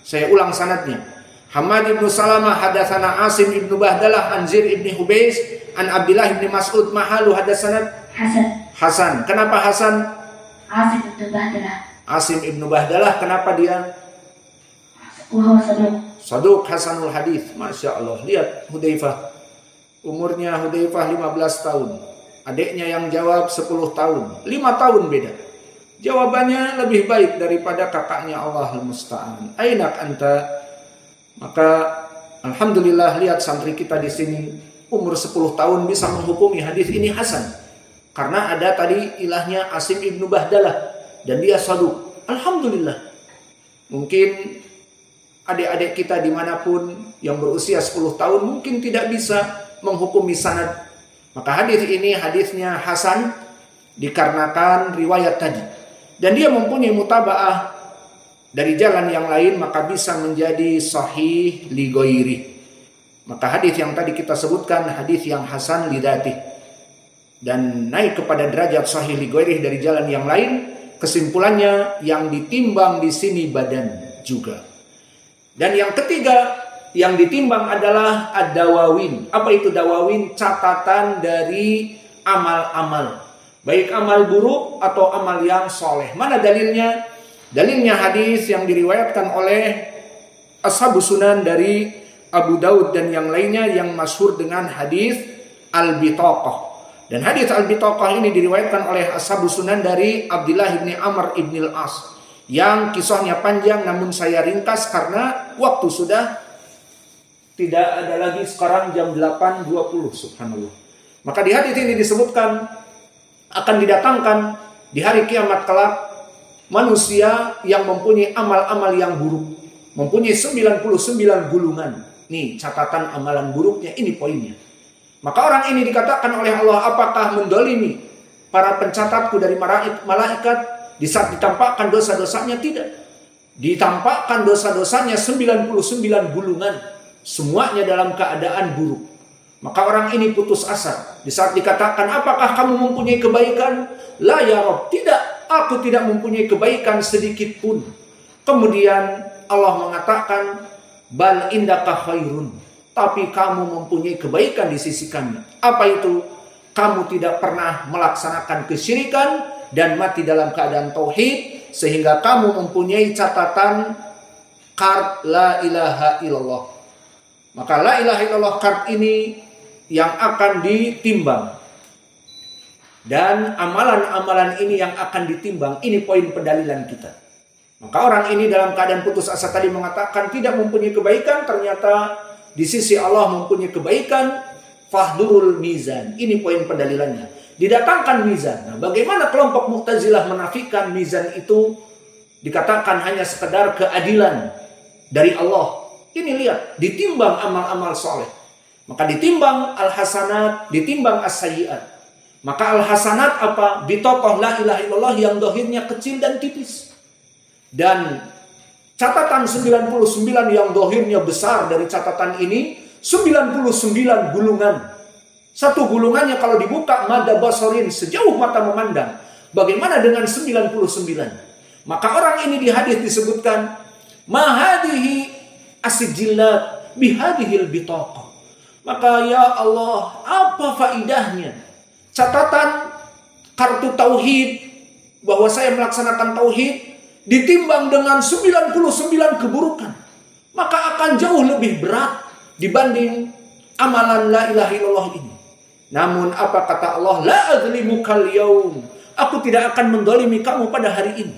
Saya ulang sanadnya. Hamad Ibnu Salamah hadatsana Asim Ibnu Bahdalah, Anzir Ibnu Hubais, an Abdullah Ibnu Mas'ud. Mahalu hadas sanad? Hasan. Hasan. Kenapa Hasan? Asim Ibnu Bahdalah. Asim Ibnu Bahdalah, kenapa dia? Wahwa saduq. Saduq hasanul hadis. Masya Allah. Lihat Hudzaifah. Umurnya Hudzaifah 15 tahun. Adiknya yang jawab 10 tahun, 5 tahun beda. Jawabannya lebih baik daripada kakaknya, Allahul musta'an. Ainak anta? Maka alhamdulillah, lihat santri kita di sini umur 10 tahun bisa menghukumi hadis ini hasan. Karena ada tadi ilahnya Asim ibnu Bahdalah dan dia saduq. Alhamdulillah. Mungkin adik-adik kita dimanapun yang berusia 10 tahun mungkin tidak bisa menghukumi sanad. Maka hadis ini hadisnya hasan dikarenakan riwayat tadi. Dan dia mempunyai mutaba'ah dari jalan yang lain, maka bisa menjadi sahih li ghairi. Maka hadis yang tadi kita sebutkan hadis yang hasan li dzati dan naik kepada derajat sahih li ghairi dari jalan yang lain. Kesimpulannya yang ditimbang di sini badan juga. Dan yang ketiga yang ditimbang adalah ad-dawawin. Apa itu dawawin? Catatan dari amal-amal. Baik amal buruk atau amal yang soleh. Mana dalilnya? Dalilnya hadis yang diriwayatkan oleh Ashabus Sunan dari Abu Daud dan yang lainnya yang masyhur dengan hadis Al-Bitaqah. Dan hadis Al-Bitaqah ini diriwayatkan oleh Ashabus Sunan dari Abdullah bin Amr bin Al-As. Yang kisahnya panjang namun saya ringkas karena waktu sudah tidak ada lagi, sekarang jam 8.20, subhanallah. Maka di hadis ini disebutkan akan didatangkan di hari kiamat kelak manusia yang mempunyai amal-amal yang buruk, mempunyai 99 gulungan. Nih catatan amalan buruknya, ini poinnya. Maka orang ini dikatakan oleh Allah, apakah mendolimi para pencatatku dari malaikat? Di saat ditampakkan dosa-dosanya, tidak. Ditampakkan dosa-dosanya 99 gulungan, semuanya dalam keadaan buruk. Maka orang ini putus asa. Di saat dikatakan, apakah kamu mempunyai kebaikan? La ya Rabb, tidak. Aku tidak mempunyai kebaikan sedikit pun. Kemudian Allah mengatakan, bal indaka khairun. Tapi kamu mempunyai kebaikan di sisi kami. Apa itu? Kamu tidak pernah melaksanakan kesyirikan dan mati dalam keadaan tauhid, sehingga kamu mempunyai catatan kard la ilaha illallah. Maka la ilaha illallah kard ini yang akan ditimbang. Dan amalan-amalan ini yang akan ditimbang. Ini poin pendalilan kita. Maka orang ini dalam keadaan putus asa tadi mengatakan tidak mempunyai kebaikan, ternyata di sisi Allah mempunyai kebaikan. Fahdurul mizan. Ini poin pendalilannya. Didatangkan mizan. Nah, bagaimana kelompok Mu'tazilah menafikan mizan itu dikatakan hanya sekedar keadilan dari Allah. Ini lihat, ditimbang amal-amal soleh. Maka ditimbang al-hasanat, ditimbang as-sayyi'at. Maka al-hasanat apa? Bitaqah la ilaha illallah yang dohirnya kecil dan tipis. Dan catatan 99 yang dohirnya besar dari catatan ini, 99 gulungan. Satu gulungannya kalau dibuka, mada basarin, sejauh mata memandang. Bagaimana dengan 99? Maka orang ini di hadis disebutkan, mahadihi asijillat bihadihil bitaqah. Maka ya Allah, apa faidahnya catatan kartu tauhid bahwa saya melaksanakan tauhid ditimbang dengan 99 keburukan, maka akan jauh lebih berat dibanding amalan la ilaha illallah ini. Namun apa kata Allah? La azlimukal yaum. Aku tidak akan mendolimi kamu pada hari ini.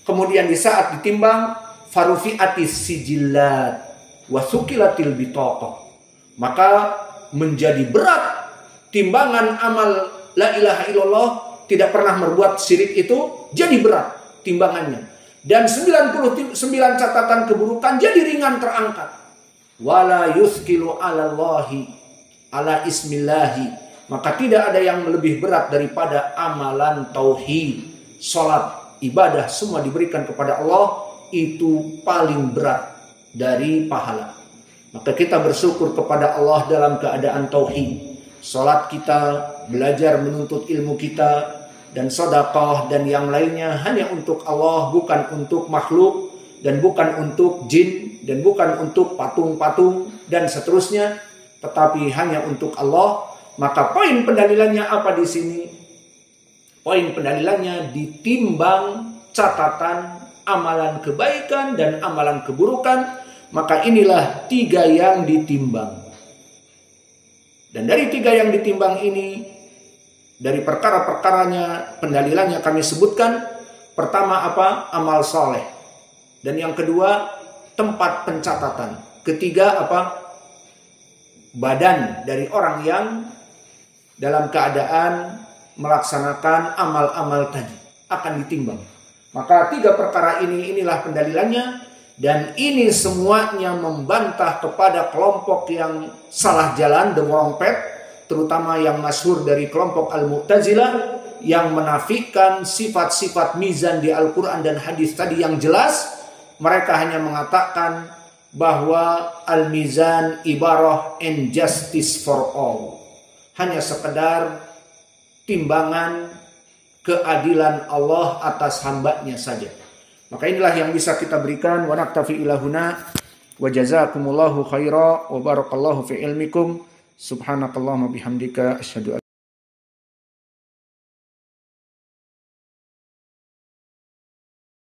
Kemudian di saat ditimbang, farufi'atis sijillat wa sukilatil bitaqah. Maka menjadi berat timbangan amal la ilaha illallah, tidak pernah berbuat syirik itu jadi berat timbangannya. Dan 99 catatan keburukan jadi ringan terangkat. Wala yuskilu ala Allahi ala ismillahi. Maka tidak ada yang lebih berat daripada amalan tauhid, salat, ibadah semua diberikan kepada Allah, itu paling berat dari pahala. Maka kita bersyukur kepada Allah dalam keadaan tauhid. Salat kita, belajar menuntut ilmu kita, dan sedekah dan yang lainnya hanya untuk Allah, bukan untuk makhluk, dan bukan untuk jin, dan bukan untuk patung-patung, dan seterusnya, tetapi hanya untuk Allah. Maka poin pendalilannya apa di sini? Poin pendalilannya ditimbang catatan amalan kebaikan dan amalan keburukan. Maka inilah 3 yang ditimbang. Dan dari 3 yang ditimbang ini, Dari perkara-perkaranya, pendalilannya kami sebutkan. Pertama apa? Amal soleh. Dan yang kedua, tempat pencatatan. Ketiga apa? Badan dari orang yang dalam keadaan melaksanakan amal-amal tadi akan ditimbang. Maka 3 perkara inilah pendalilannya. Dan ini semuanya membantah kepada kelompok yang salah jalan, the wrong path, terutama yang masyhur dari kelompok Al-Mu'tazilah yang menafikan sifat-sifat mizan di Al-Quran dan hadis tadi yang jelas. Mereka hanya mengatakan bahwa al-mizan ibarah and justice for all. Hanya sekedar timbangan keadilan Allah atas hambanya saja. Maka inilah yang bisa kita berikan. Wa naktafi ilahuna wa jazakumullahu khaira wa barakallahu fi ilmikum. Subhanakallahumma bihamdika asyhadu